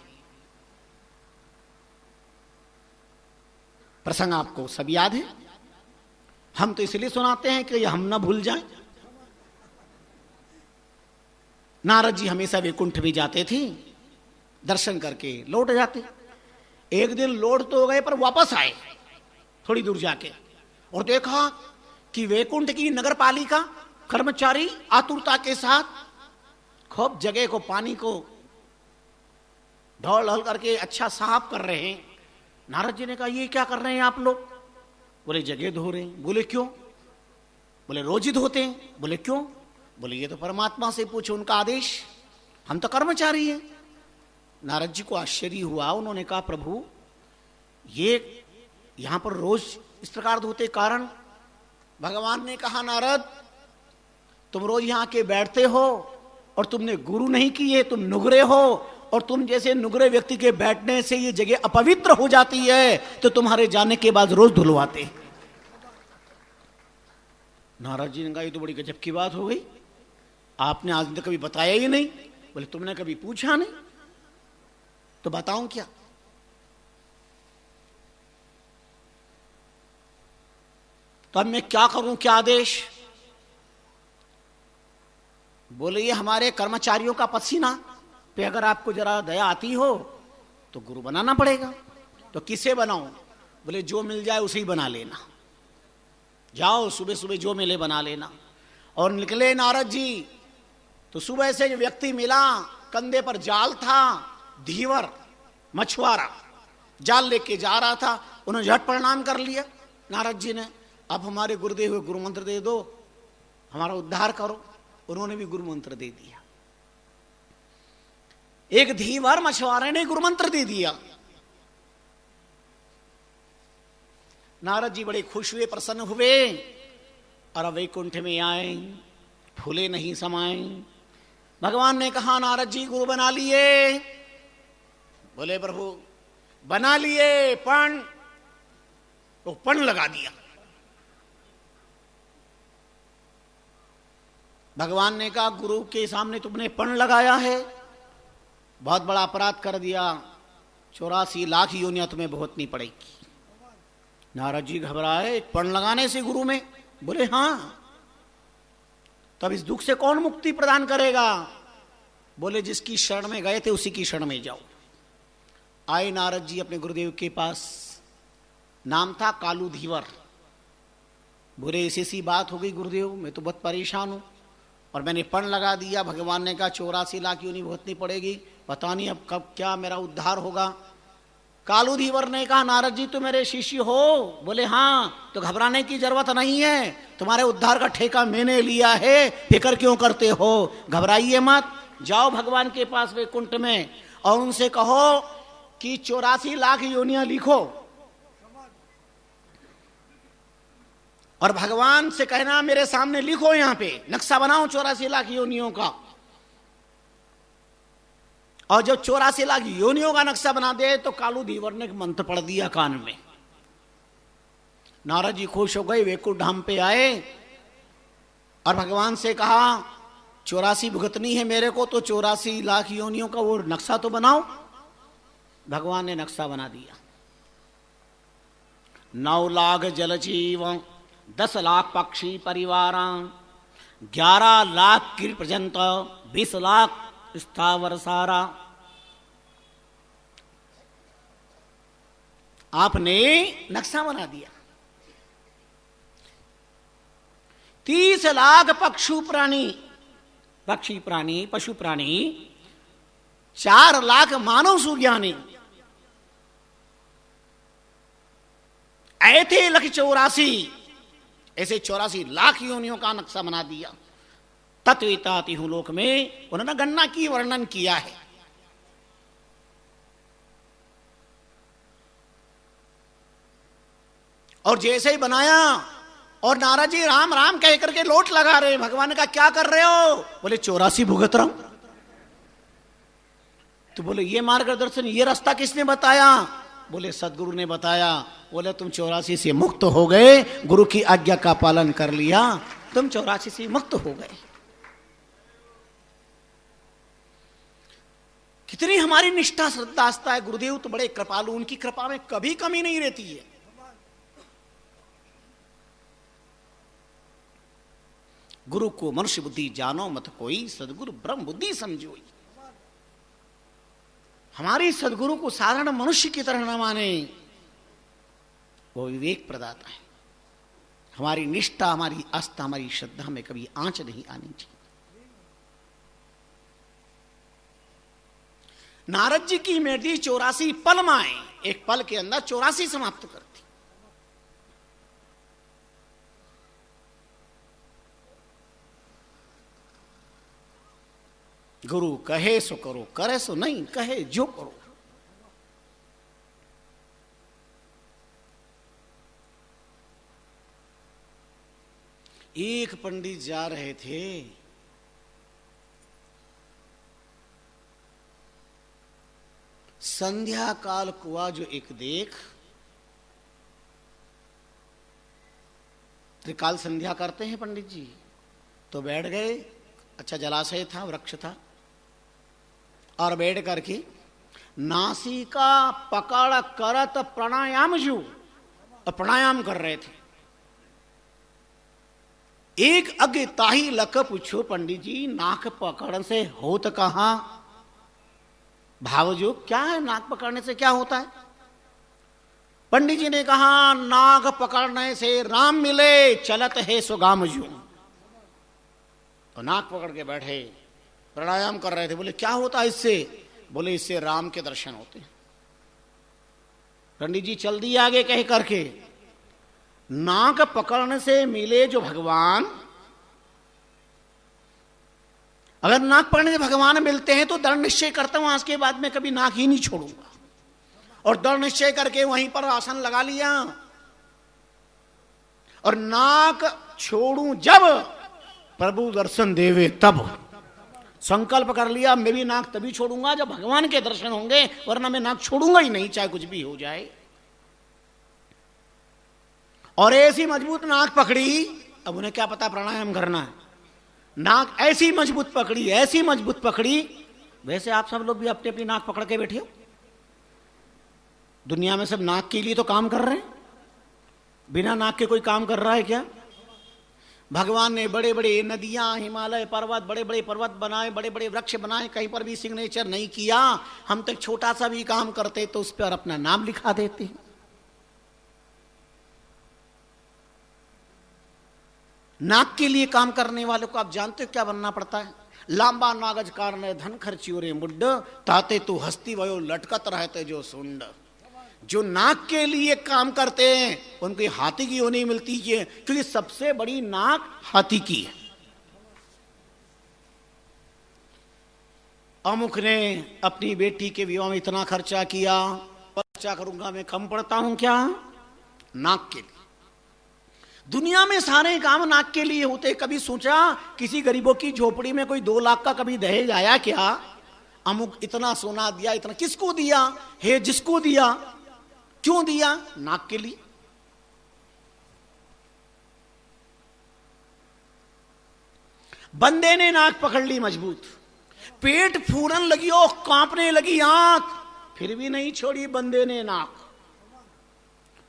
प्रसंग आपको सब याद है, हम तो इसलिए सुनाते हैं कि हम ना भूल जाएं। नारद जी हमेशा वैकुंठ भी जाते थे, दर्शन करके लौट जाते। एक दिन लौट तो गए पर वापस आए थोड़ी दूर जाके, और देखा कि वैकुंठ की नगर पालिका कर्मचारी आतुरता के साथ खूब जगह को, पानी को ढोल ढोल करके अच्छा साफ कर रहे हैं। नारद जी ने कहा, ये क्या कर रहे हैं आप लोग? बोले जगह धो रहे हैं। बोले क्यों? बोले रोज ही धोते हैं। बोले क्यों? बोले ये तो परमात्मा से पूछो, उनका आदेश, हम तो कर्मचारी हैं। नारद जी को आश्चर्य हुआ, उन्होंने कहा प्रभु ये यहां पर रोज इस प्रकार धोते कारण? भगवान ने कहा नारद तुम रोज यहां के बैठते हो और तुमने गुरु नहीं किए, तुम नुगरे हो, और तुम जैसे नुगरे व्यक्ति के बैठने से ये जगह अपवित्र हो जाती है, तो तुम्हारे जाने के बाद रोज धुलवाते। नारद जी ने कहा ये तो बड़ी गजब की बात हो गई, आपने आज तक कभी बताया ही नहीं। बोले तुमने कभी पूछा नहीं, तो बताऊं क्या? तो अब मैं क्या करूं, क्या आदेश? बोले ये हमारे कर्मचारियों का पसीना पे अगर आपको जरा दया आती हो तो गुरु बनाना पड़ेगा। तो किसे बनाऊं? बोले जो मिल जाए उसे ही बना लेना, जाओ सुबह सुबह जो मिले बना लेना। और निकले नारद जी, तो सुबह से जो व्यक्ति मिला, कंधे पर जाल था, धीवर मछुआरा जाल लेके जा रहा था। उन्होंने झट प्रणाम कर लिया नारद जी ने, अब हमारे गुरुदेव हुए गुरु मंत्र दे दो, हमारा उद्धार करो। उन्होंने भी गुरु मंत्र दे दिया। एक धीवर मछुआरे ने गुरु मंत्र दे दिया। नारद जी बड़े खुश हुए, प्रसन्न हुए, और वैकुंठ में आए, फूले नहीं समाए। भगवान ने कहा नारद जी गुरु बना लिए? बोले प्रभु बना लिए, पण तो पण लगा दिया। भगवान ने कहा गुरु के सामने तुमने पण लगाया है, बहुत बड़ा अपराध कर दिया, 84 लाख योनियां तुम्हें भुगतनी पड़ेगी। नारद जी घबराए, पण लगाने से गुरु में? बोले हां। तब इस दुख से कौन मुक्ति प्रदान करेगा? बोले जिसकी शरण में गए थे उसी की शरण में जाओ। आए नारद जी अपने गुरुदेव के पास, नाम था कालू धीवर। बोले ऐसी सी बात हो गई गुरुदेव, मैं तो बहुत परेशान हूं और मैंने पण लगा दिया। भगवान ने कहा 84 लाख योनि भुगतनी पड़ेगी, पता नहीं अब कब क्या मेरा उद्धार होगा। कालू धीवर ने कहा नारद जी तो मेरे शिष्य हो? बोले हाँ। तो घबराने की जरूरत नहीं है, तुम्हारे उद्धार का ठेका मैंने लिया है, फिक्र क्यों करते हो? घबराइए मत, जाओ भगवान के पास वैकुंठ में और उनसे कहो कि 84 लाख योनियां लिखो, और भगवान से कहना मेरे सामने लिखो, यहां पे नक्शा बनाओ 84 लाख योनियों का। और जब 84 लाख योनियों का नक्शा बना दे तो कालू धीवर ने मंत्र पढ़ दिया कान में। नारद जी खुश हो गए, वैकुंठ धाम पे आए और भगवान से कहा 84 भुगतनी है मेरे को, तो 84 लाख योनियों का वो नक्शा तो बनाओ। भगवान ने नक्शा बना दिया। 9 लाख जलजीव, 10 लाख पक्षी परिवार, 11 लाख कीट पर्यंत, 20 लाख स्थावर सारा। आपने नक्शा बना दिया। 30 लाख पक्षी प्राणी पशु प्राणी, 4 लाख मानव सुज्ञानी, ऐथे लख 84, ऐसे 84 लाख योनियों का नक्शा बना दिया। तत्वेताति हूं लोक में उन्होंने गणना की, वर्णन किया है। और जैसे ही बनाया और नारद जी राम राम कह करके लोट लगा रहे। भगवान ने कहा क्या कर रहे हो? बोले 84 भुगत रहा हूं। तो बोले ये मार्गदर्शन, ये रास्ता किसने बताया? बोले सदगुरु ने बताया। बोले तुम 84 से मुक्त हो गए, गुरु की आज्ञा का पालन कर लिया, तुम 84 से मुक्त हो गए। कितनी हमारी निष्ठा श्रद्धा आस्था है। गुरुदेव तो बड़े कृपालु, उनकी कृपा में कभी कमी नहीं रहती है। गुरु को मनुष्य बुद्धि जानो मत कोई, सदगुरु ब्रह्म बुद्धि समझोई। हमारी सदगुरु को साधारण मनुष्य की तरह न माने, वो विवेक प्रदाता है। हमारी निष्ठा, हमारी आस्था, हमारी श्रद्धा में कभी आंच नहीं आनी चाहिए। नारद जी की मेढी 84 पल माए, एक पल के अंदर 84 समाप्त करती। गुरु कहे सो करो, करे सो नहीं, कहे जो करो। एक पंडित जा रहे थे, संध्या काल कुआ जो एक देख, त्रिकाल संध्या करते हैं पंडित जी, तो बैठ गए। अच्छा जलाशय था, वृक्ष था, और बैठ करके नासिका पकड़ करत प्राणायाम जो प्राणायाम कर रहे थे। एक अगे ताही लक पूछो पंडित जी, नाक पकड़ने से होत कहां? भाव जो क्या है, नाक पकड़ने से क्या होता है? पंडित जी ने कहा नाक पकड़ने से राम मिले, चलत है सुगाम जो। तो नाक पकड़ के बैठे, प्राणायाम कर रहे थे। बोले क्या होता है इससे? बोले इससे राम के दर्शन होते हैं। पंडित जी चल दिए आगे कह करके, नाक पकड़ने से मिले जो भगवान, अगर नाक पकड़ने से भगवान मिलते हैं तो दृढ़ निश्चय करता हूं आज के बाद में कभी नाक ही नहीं छोड़ूंगा। और दृढ़ निश्चय करके वहीं पर आसन लगा लिया, और नाक छोड़ूं जब प्रभु दर्शन देवे तब। संकल्प कर लिया मैं भी नाक तभी छोड़ूंगा जब भगवान के दर्शन होंगे, वरना मैं नाक छोड़ूंगा ही नहीं, चाहे कुछ भी हो जाए। और ऐसी मजबूत नाक पकड़ी, अब उन्हें क्या पता प्राणायाम करना है। नाक ऐसी मजबूत पकड़ी, ऐसी मजबूत पकड़ी। वैसे आप सब लोग भी अपनी अपनी नाक पकड़ के बैठे हो। दुनिया में सब नाक के लिए तो काम कर रहे हैं, बिना नाक के कोई काम कर रहा है क्या? भगवान ने बड़े बड़े नदियां, हिमालय पर्वत, बड़े बड़े पर्वत बनाए, बड़े बड़े वृक्ष बनाए, कहीं पर भी सिग्नेचर नहीं किया। हम तो छोटा सा भी काम करते तो उस पर अपना नाम लिखा देते हैं। नाक के लिए काम करने वालों को आप जानते हो क्या बनना पड़ता है? लांबा नागज कारणे धन खर्ची रे मुड्ड, ताते तू हस्ती वयो लटकत रहते जो सुंड। जो नाक के लिए काम करते हैं उनकी हाथी की होनी मिलती है, क्योंकि सबसे बड़ी नाक हाथी की है। अमुक ने अपनी बेटी के विवाह में इतना खर्चा किया, खर्चा करूंगा मैं कम पड़ता हूं क्या? नाक के लिए। दुनिया में सारे काम नाक के लिए होते। कभी सोचा किसी गरीबों की झोपड़ी में कोई 2 लाख का कभी दहेज आया क्या? अमुक इतना सोना दिया, इतना किसको दिया? हे जिसको दिया। क्यों दिया? नाक के लिए। बंदे ने नाक पकड़ ली मजबूत, पेट फूलन लगी और कांपने लगी आंख, फिर भी नहीं छोड़ी बंदे ने नाक।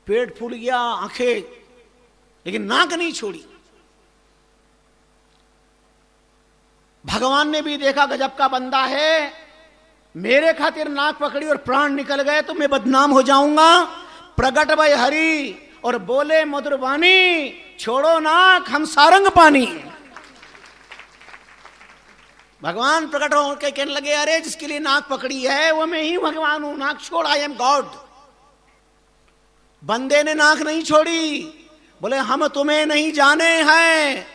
पेट फूल गया, आंखें, लेकिन नाक नहीं छोड़ी। भगवान ने भी देखा गजब का बंदा है, मेरे खातिर नाक पकड़ी और प्राण निकल गए तो मैं बदनाम हो जाऊंगा। प्रगट भय हरि और बोले मधुर वाणी, छोड़ो नाक हम सारंग पानी। भगवान प्रकट होकर कहने लगे अरे जिसके लिए नाक पकड़ी है वो मैं ही भगवान हूं, नाक छोड़, आई एम गॉड। बंदे ने नाक नहीं छोड़ी, बोले हम तुम्हें नहीं जाने हैं,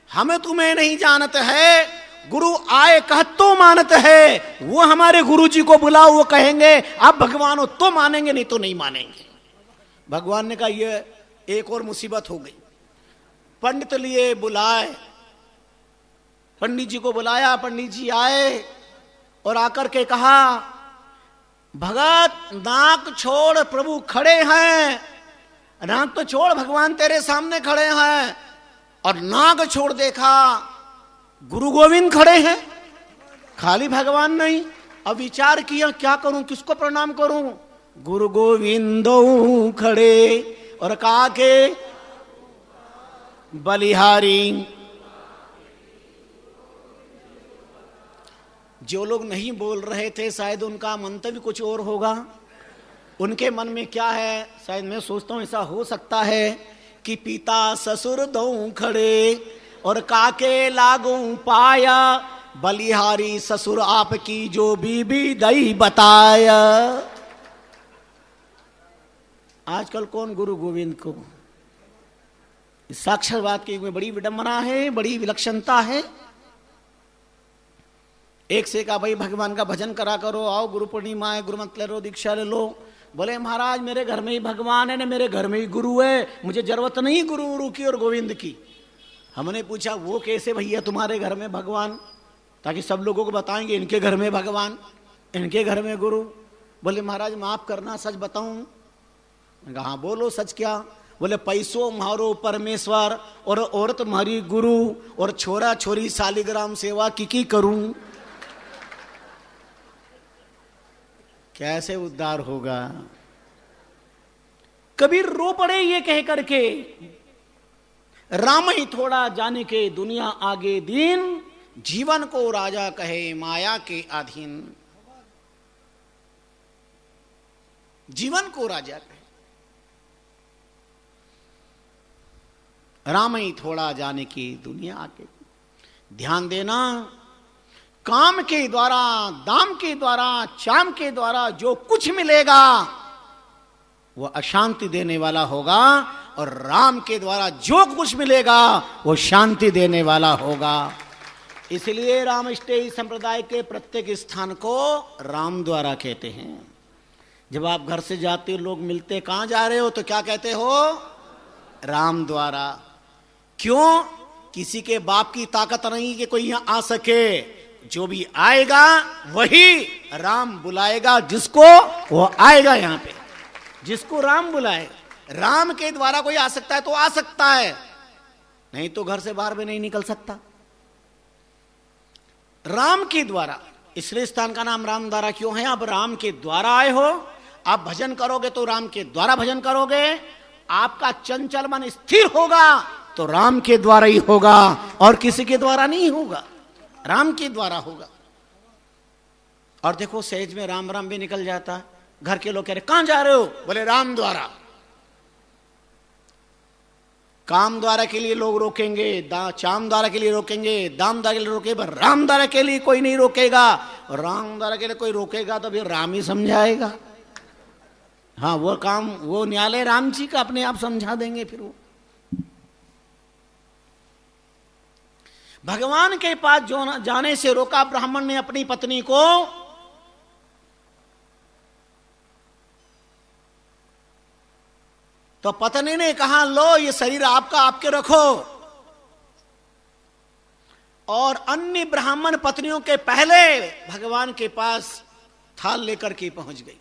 हमें तुम्हें नहीं जानते है। गुरु आए कह तो मानते है, वो हमारे गुरु जी को बुलाओ, वो कहेंगे आप भगवान हो तो मानेंगे, नहीं तो नहीं मानेंगे। भगवान ने कहा ये एक और मुसीबत हो गई। पंडित लिए बुलाए, पंडित जी को बुलाया, पंडित जी आए और आकर के कहा, भगत नाक छोड़, प्रभु खड़े हैं। नाक तो छोड़, भगवान तेरे सामने खड़े हैं। और नाक छोड़ देखा, गुरु गोविंद खड़े हैं, खाली भगवान नहीं। अब विचार किया, क्या करूं, किसको प्रणाम करूं? गुरु गोविंद खड़े और कहा के बलिहारी। जो लोग नहीं बोल रहे थे, शायद उनका मंतव्य कुछ और होगा। उनके मन में क्या है, शायद मैं सोचता हूं ऐसा हो सकता है कि पिता ससुर दो खड़े और काके लागू पाया, बलिहारी ससुर आपकी जो बीबी दई बताया। आजकल कौन गुरु गोविंद को, साक्षरवाद की बड़ी विडंबना है, बड़ी विलक्षणता है। एक से कहा, भाई भगवान का भजन करा करो, आओ गुरु पूर्णिमा है, गुरु मत ले लो, दीक्षा ले लो। बोले महाराज मेरे घर में ही भगवान है ना, मेरे घर में ही गुरु है, मुझे जरूरत नहीं गुरु गुरु की और गोविंद की। हमने पूछा, वो कैसे भैया तुम्हारे घर में भगवान, ताकि सब लोगों को बताएंगे इनके घर में भगवान, इनके घर में गुरु। बोले महाराज माफ करना, सच बताऊं? हाँ बोलो सच क्या? बोले पैसों मारो परमेश्वर और औरत मारी गुरु, और छोरा छोरी शालिग्राम सेवा की करूं। कैसे उद्धार होगा? कबीर रो पड़े ये कह करके, राम ही थोड़ा जाने के दुनिया आगे दीन, जीवन को राजा कहे माया के अधीन। जीवन को राजा कहे, राम ही थोड़ा जाने की दुनिया आगे। ध्यान देना, काम के द्वारा, दाम के द्वारा, चाम के द्वारा जो कुछ मिलेगा वो अशांति देने वाला होगा, और राम के द्वारा जो कुछ मिलेगा वो शांति देने वाला होगा। इसलिए रामष्टेय संप्रदाय के प्रत्येक स्थान को राम द्वारा कहते हैं। जब आप घर से जाते हो, लोग मिलते, कहां जा रहे हो, तो क्या कहते हो? राम द्वारा। क्यों? किसी के बाप की ताकत नहीं कि कोई यहां आ सके, जो भी आएगा वही राम बुलाएगा, जिसको वो आएगा यहां पे, जिसको राम बुलाएगा। राम के द्वारा कोई आ सकता है तो आ सकता है, नहीं तो घर से बाहर भी नहीं निकल सकता। राम के द्वारा, इसलिए स्थान का नाम राम द्वारा क्यों है? आप राम के द्वारा आए हो, आप भजन करोगे तो राम के द्वारा भजन करोगे। आपका चंचल मन स्थिर होगा तो राम के द्वारा ही होगा, और किसी के द्वारा नहीं होगा, राम के द्वारा होगा। और देखो सहज में राम राम भी निकल जाता है। घर के लोग कह रहे कहां जा रहे हो? बोले राम द्वारा। काम द्वारा के लिए लोग रोकेंगे, चाम द्वारा के लिए रोकेंगे, दाम द्वारा के लिए रोकेंगे, पर राम द्वारा के लिए कोई नहीं रोकेगा। और राम द्वारा के लिए कोई रोकेगा तो फिर राम ही समझाएगा। हाँ, वो काम, वो न्यायालय राम जी का अपने आप समझा देंगे। फिर वो भगवान के पास जो जाने से रोका ब्राह्मण ने अपनी पत्नी को, तो पत्नी ने कहा लो ये शरीर आपका, आपके रखो। और अन्य ब्राह्मण पत्नियों के पहले भगवान के पास थाल लेकर के पहुंच गई।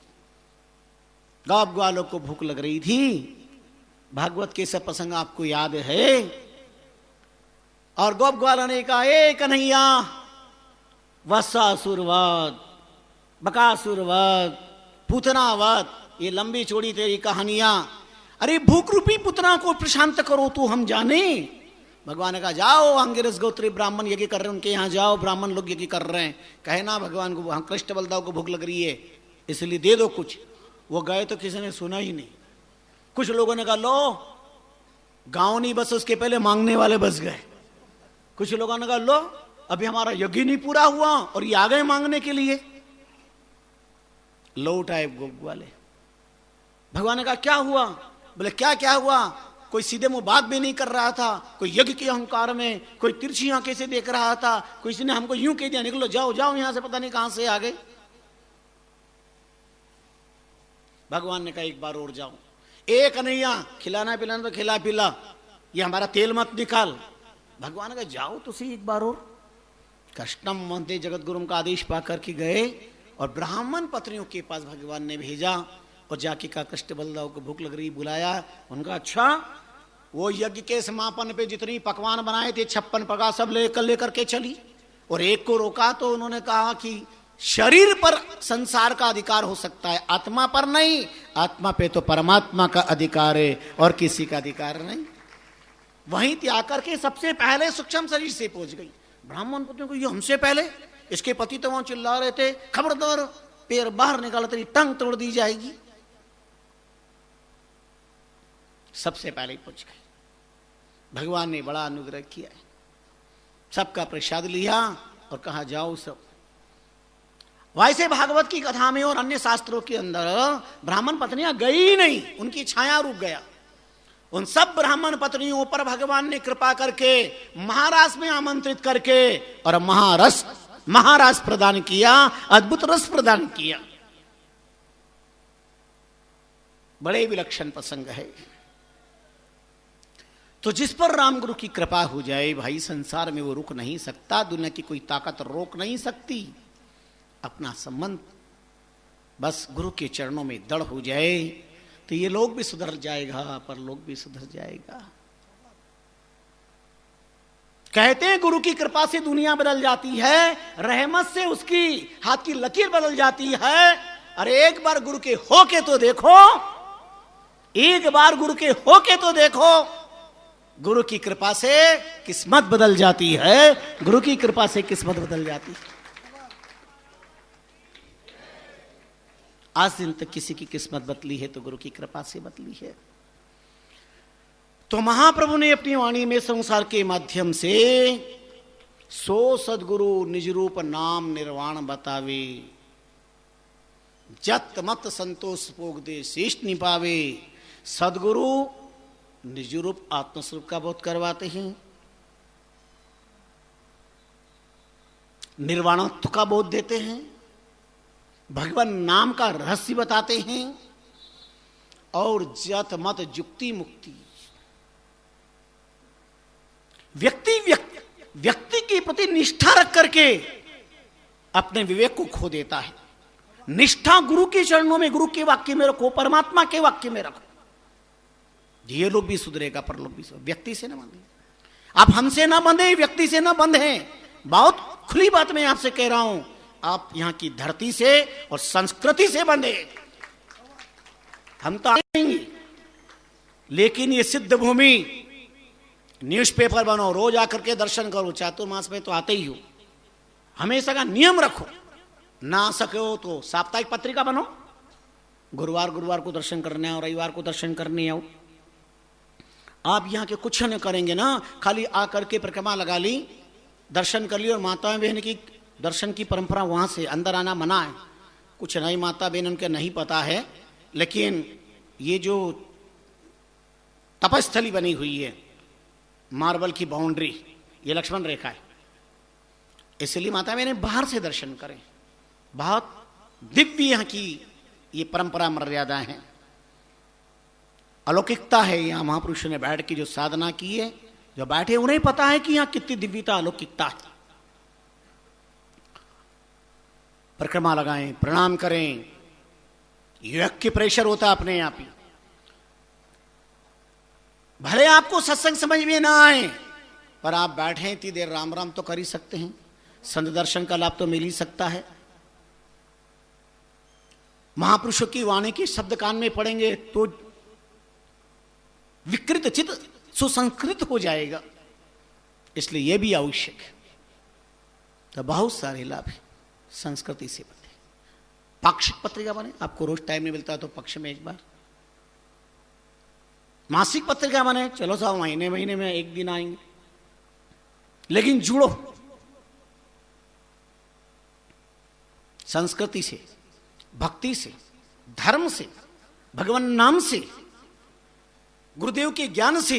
गौ ग्वालों को भूख लग रही थी। भागवत के सब प्रसंग आपको याद है। और गोप ग्वालों ने कहा, ए कन्हैया, वत्सासुरवत, बकासुरवत, पूतनावत, ये लंबी चौड़ी तेरी कहानियां, अरे भूख रूपी पुतना को प्रशांत करो तो हम जाने। भगवान ने कहा जाओ, अंगिरस गोत्री ब्राह्मण यज्ञ कर रहे हैं, उनके यहां जाओ, ब्राह्मण लोग यज्ञ कर रहे हैं। कहे ना भगवान को, हम कृष्ण बलदाव को भूख लग रही है इसलिए दे दो कुछ। वो गए तो किसी ने सुना ही नहीं। कुछ लोगों ने कहा लो, गांव नहीं बस, उसके पहले मांगने वाले बस गए। कुछ लोगों ने कहा लो, अभी हमारा यज्ञ नहीं पूरा हुआ और ये आ गए मांगने के लिए। लौट आए गोप वाले। भगवान ने कहा क्या हुआ? बोले क्या क्या हुआ? कोई सीधे मुंह बात भी नहीं कर रहा था, कोई यज्ञ के अहंकार में, कोई तिरछी आंखें से देख रहा था, कोई ने हमको यूं कह दिया निकलो जाओ जाओ यहां से, पता नहीं कहां से आ गए। भगवान ने कहा एक बार और जाओ। एक कन्हैया, खिलाना पिलाना तो खिला पिला, ये हमारा तेल मत निकाल। भगवान ने कहा जाओ तो सही एक बार और। कष्टम महते जगत गुरु का आदेश पाकर के गए और ब्राह्मण पत्नियों के पास भगवान ने भेजा और जाके का कष्ट बलदाव को भूख लग रही, बुलाया। उनका अच्छा वो यज्ञ के समापन पे जितनी पकवान बनाए थे 56 पका सब लेकर के चली और एक को रोका तो उन्होंने कहा कि शरीर पर संसार का अधिकार हो सकता है, आत्मा पर नहीं। आत्मा पे तो परमात्मा का अधिकार है और किसी का अधिकार नहीं। वहीं त्याग करके सबसे पहले सूक्ष्म शरीर से पहुंच गई। ब्राह्मण पत्नियों को ये हमसे पहले, इसके पति तो वहां चिल्ला रहे थे खबरदार पैर बाहर निकाल तेरी टंग तोड़ दी जाएगी। सबसे पहले पहुंच गए। भगवान ने बड़ा अनुग्रह किया है, सबका प्रसाद लिया और कहा जाओ सब। वैसे भागवत की कथा में और अन्य शास्त्रों के अंदर ब्राह्मण पत्नियां गई नहीं, उनकी छाया रुक गया। उन सब ब्राह्मण पत्नियों पर भगवान ने कृपा करके महाराज में आमंत्रित करके और महारस प्रदान किया, अद्भुत रस प्रदान किया। बड़े विलक्षण प्रसंग है। तो जिस पर राम गुरु की कृपा हो जाए भाई, संसार में वो रुक नहीं सकता, दुनिया की कोई ताकत रोक नहीं सकती। अपना संबंध बस गुरु के चरणों में दृढ़ हो जाए तो ये लोग भी सुधर जाएगा, पर लोग भी सुधर जाएगा। कहते हैं गुरु की कृपा से दुनिया बदल जाती है, रहमत से उसकी हाथ की लकीर बदल जाती है। अरे एक बार गुरु के होके तो देखो, एक बार गुरु के होके तो देखो। गुरु की कृपा से किस्मत बदल जाती है, गुरु की कृपा से किस्मत बदल जाती है। आज दिन तक किसी की किस्मत बदली है तो गुरु की कृपा से बदली है। तो महाप्रभु ने अपनी वाणी में संसार के माध्यम से सो सदगुरु निज रूप नाम निर्वाण बतावे, जत मत संतोष भोग दे शेष निपावे। सदगुरु निज रूप आत्मस्वरूप का बोध करवाते हैं, निर्वाणत्व का बोध देते हैं, भगवान नाम का रहस्य बताते हैं और जत मत जुक्ति मुक्ति। व्यक्ति के प्रति निष्ठा रख करके अपने विवेक को खो देता है। निष्ठा गुरु के चरणों में, गुरु के वाक्य में रखो, परमात्मा के वाक्य में रखो। ये लोग भी सुधरेगा, पर लोग भी सुधरेगा। व्यक्ति से ना बंधे, आप हमसे ना बंधे, व्यक्ति से ना बंधे। बहुत खुली बात मैं आपसे कह रहा हूं, आप यहां की धरती से और संस्कृति से बंधे। हम तो आएंगे, लेकिन ये सिद्ध भूमि न्यूज़पेपर बनो, रोज आकर के दर्शन करो, चातुर्मास में तो आते ही हो। हमेशा का नियम रखो, ना आ सके हो तो साप्ताहिक पत्रिका बनो, गुरुवार को दर्शन करने आओ, रविवार को दर्शन करने आओ। आप यहाँ के कुछ न करेंगे ना, खाली आकर के परिक्रमा लगा ली, दर्शन कर ली। और माता बहन की दर्शन की परंपरा वहां से अंदर आना मना है। कुछ नई माता बहन उनके नहीं पता है, लेकिन ये जो तपस्थली बनी हुई है, मार्बल की बाउंड्री, ये लक्ष्मण रेखा है, इसलिए माता बहन बाहर से दर्शन करें। बहुत दिव्य यहाँ की ये परंपरा मर्यादा है, अलौकिकता है। यहाँ महापुरुषों ने बैठ के जो साधना की है, जो बैठे उन्हें पता है कि यहाँ कितनी दिव्यता, अलौकिकता है। परिक्रमा लगाएं, प्रणाम करें, योग की प्रेशर होता है अपने आप ही। भले आपको सत्संग समझ में ना आए, पर आप बैठे इतनी देर राम राम तो कर ही सकते हैं, संत दर्शन का लाभ तो मिल ही सकता है। महापुरुषों की वाणी के शब्द कान में पड़ेंगे तो विकृत चित्त सुसंस्कृत हो जाएगा, इसलिए यह भी आवश्यक है। तो बहुत सारे लाभ है संस्कृति से बने। पाक्षिक पत्रिका बने, आपको रोज टाइम नहीं मिलता तो पक्ष में एक बार। मासिक पत्रिका बने, चलो साहब महीने में एक दिन आएंगे, लेकिन जुड़ो संस्कृति से, भक्ति से, धर्म से, भगवान नाम से, गुरुदेव के ज्ञान से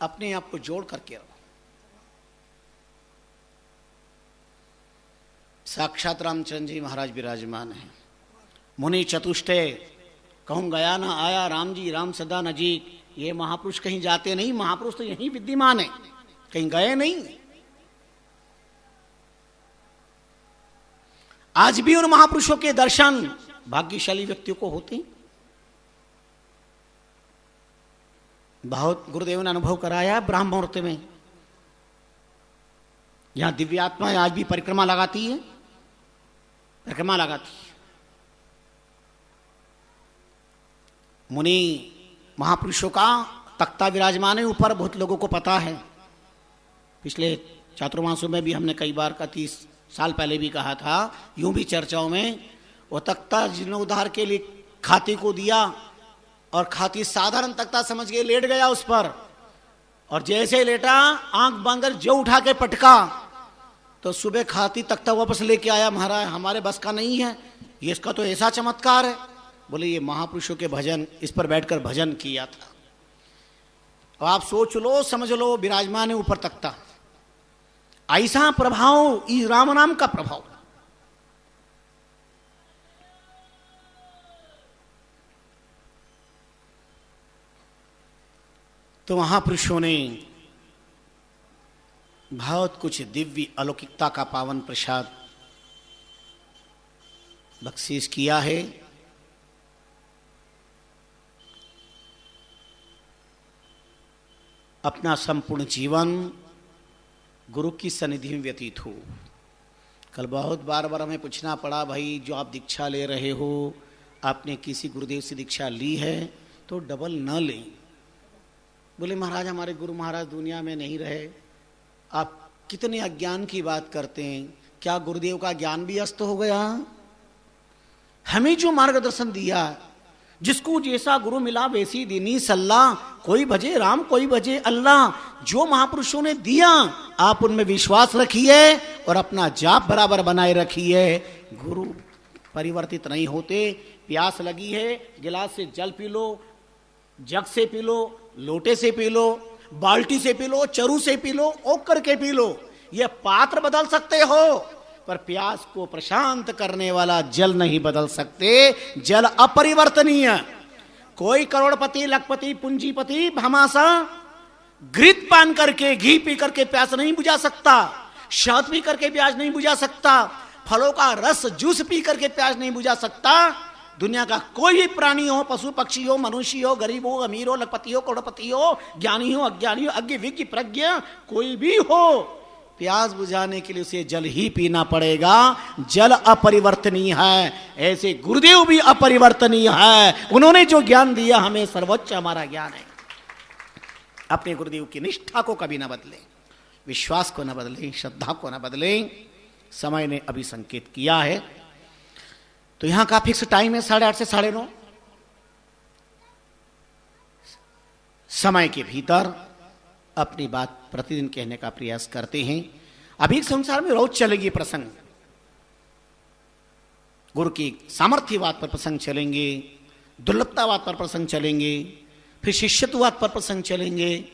अपने आप को जोड़ करके रहो। साक्षात रामचंद्र जी महाराज विराजमान है। मुनि चतुष्टय कहूं गया ना आया, राम जी राम सदा नजीक। ये महापुरुष कहीं जाते नहीं, महापुरुष तो यहीं विद्यमान है, कहीं गए नहीं। आज भी उन महापुरुषों के दर्शन भाग्यशाली व्यक्तियों को होते हैं। बहुत गुरुदेव ने अनुभव कराया ब्राह्म मुहूर्त में। यहां दिव्य आत्माएं आज भी परिक्रमा लगाती है, परिक्रमा लगाती है। मुनि महापुरुषों का तख्ता विराजमान है ऊपर, बहुत लोगों को पता है। पिछले चातुर्मासों में भी हमने कई बार का 30 साल पहले भी कहा था, यूं भी चर्चाओं में, वो तख्ता जिन्होंने उद्धार के लिए खाती को दिया और खाती साधारण तख्ता समझ के लेट गया उस पर, और जैसे लेटा आंख बंद कर जो उठा के पटका तो सुबह खाती तख्ता वापस लेके आया, महाराज हमारे बस का नहीं है ये, इसका तो ऐसा चमत्कार है। बोले ये महापुरुषों के भजन, इस पर बैठकर भजन किया था। अब आप सोच लो, समझ लो, विराजमान है ऊपर तख्ता, ऐसा प्रभाव, इस राम नाम का प्रभाव। तो महापुरुषों ने बहुत कुछ दिव्य अलौकिकता का पावन प्रसाद बख्शीश किया है। अपना संपूर्ण जीवन गुरु की सन्निधि में व्यतीत हो। कल बहुत बार हमें पूछना पड़ा, भाई जो आप दीक्षा ले रहे हो, आपने किसी गुरुदेव से दीक्षा ली है तो डबल न लें। बोले महाराज हमारे गुरु महाराज दुनिया में नहीं रहे, आप कितने अज्ञान की बात करते हैं, क्या गुरुदेव का ज्ञान भी अस्त हो गया? हमें जो मार्गदर्शन दिया, जिसको जैसा गुरु मिला वैसी दीनी सल्लाह, कोई भजे राम कोई भजे अल्लाह, जो महापुरुषों ने दिया आप उनमें विश्वास रखिए और अपना जाप बराबर बनाए रखिए। गुरु परिवर्तित नहीं होते। प्यास लगी है, गिलास से जल पी लो, जग से पी लो, लोटे से पी लो, बाल्टी से पी लो, चरू से पी लो, ओकर के पी लो, ये पात्र बदल सकते हो पर प्यास को प्रशांत करने वाला जल नहीं बदल सकते। जल अपरिवर्तनीय। कोई करोड़पति, लखपति, पूंजीपति भामाशा घृत पान करके, घी पी करके प्यास नहीं बुझा सकता, शहद पी करके प्यास नहीं बुझा सकता, फलों का रस जूस पी करके प्यास नहीं बुझा सकता। दुनिया का कोई भी प्राणी हो, पशु पक्षी हो, मनुष्य हो, गरीब हो, अमीर हो, लखपति हो, करोड़पति हो, ज्ञानी हो, अज्ञानी हो, अज्ञ विज्ञ प्रज्ञ कोई भी हो, प्यास बुझाने के लिए उसे जल ही पीना पड़ेगा। जल अपरिवर्तनीय है, ऐसे गुरुदेव भी अपरिवर्तनीय है। उन्होंने जो ज्ञान दिया हमें सर्वोच्च हमारा ज्ञान है। अपने गुरुदेव की निष्ठा को कभी ना बदलें, विश्वास को न बदलें, श्रद्धा को न बदलें। समय ने अभी संकेत किया है तो यहां का फिक्स टाइम है 8:30 से 9:30। समय के भीतर अपनी बात प्रतिदिन कहने का प्रयास करते हैं। अभी संसार में रोज चलेगी प्रसंग, गुरु की सामर्थ्यवाद पर प्रसंग चलेंगे, दुर्लभतावाद पर प्रसंग चलेंगे, फिर शिष्यत्ववाद पर प्रसंग चलेंगे।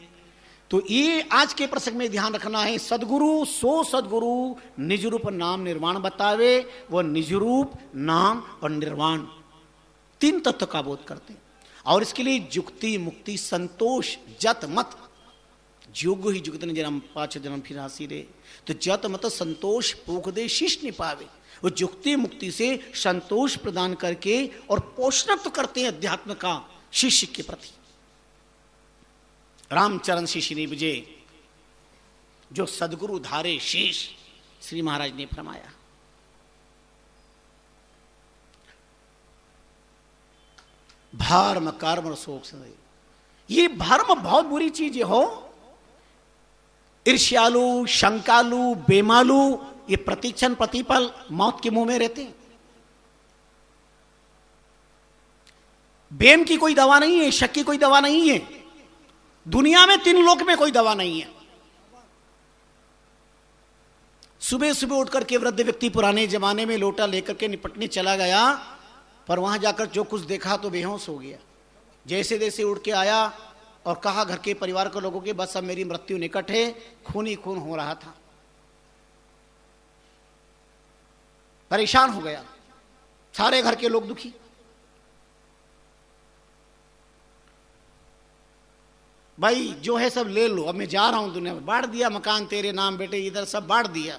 तो ये आज के प्रसंग में ध्यान रखना है, सदगुरु सो सदगुरु निज रूप नाम निर्वाण बतावे। वो निज रूप नाम और निर्वाण 3 तत्व का बोध करते हैं और इसके लिए जुक्ति मुक्ति संतोष जत मत, जोग ही जुगत ने जन्म पाछ जन्म फिर हासी रे, तो जत मत संतोष पोख दे शीश निपावे। वो जुक्ति मुक्ति से संतोष प्रदान करके और पोषणत्व करते हैं अध्यात्म का शिष्य के प्रति। रामचरण शिष्य ने बुझे जो सदगुरु धारे शीश, श्री महाराज ने फरमाया। भर्म कर्म और शोक से, ये भर्म बहुत बुरी चीज हो। ईर्ष्यालु, शंकालु, बेमालु, ये प्रतिक्षण प्रतिपल मौत के मुंह में रहते हैं। बेम की कोई दवा नहीं है, शक की कोई दवा नहीं है, दुनिया में 3 लोक में कोई दवा नहीं है। सुबह सुबह उठकर के वृद्ध व्यक्ति पुराने जमाने में लोटा लेकर के निपटने चला गया, पर वहां जाकर जो कुछ देखा तो बेहोश हो गया। जैसे जैसे उठ के आया और कहा घर के परिवार के लोगों के बस अब मेरी मृत्यु निकट है, खून ही खून हो रहा था, परेशान हो गया, सारे घर के लोग दुखी। भाई जो है सब ले लो, अब मैं जा रहा हूं दुनिया में, बांट दिया मकान तेरे नाम बेटे, इधर सब बांट दिया,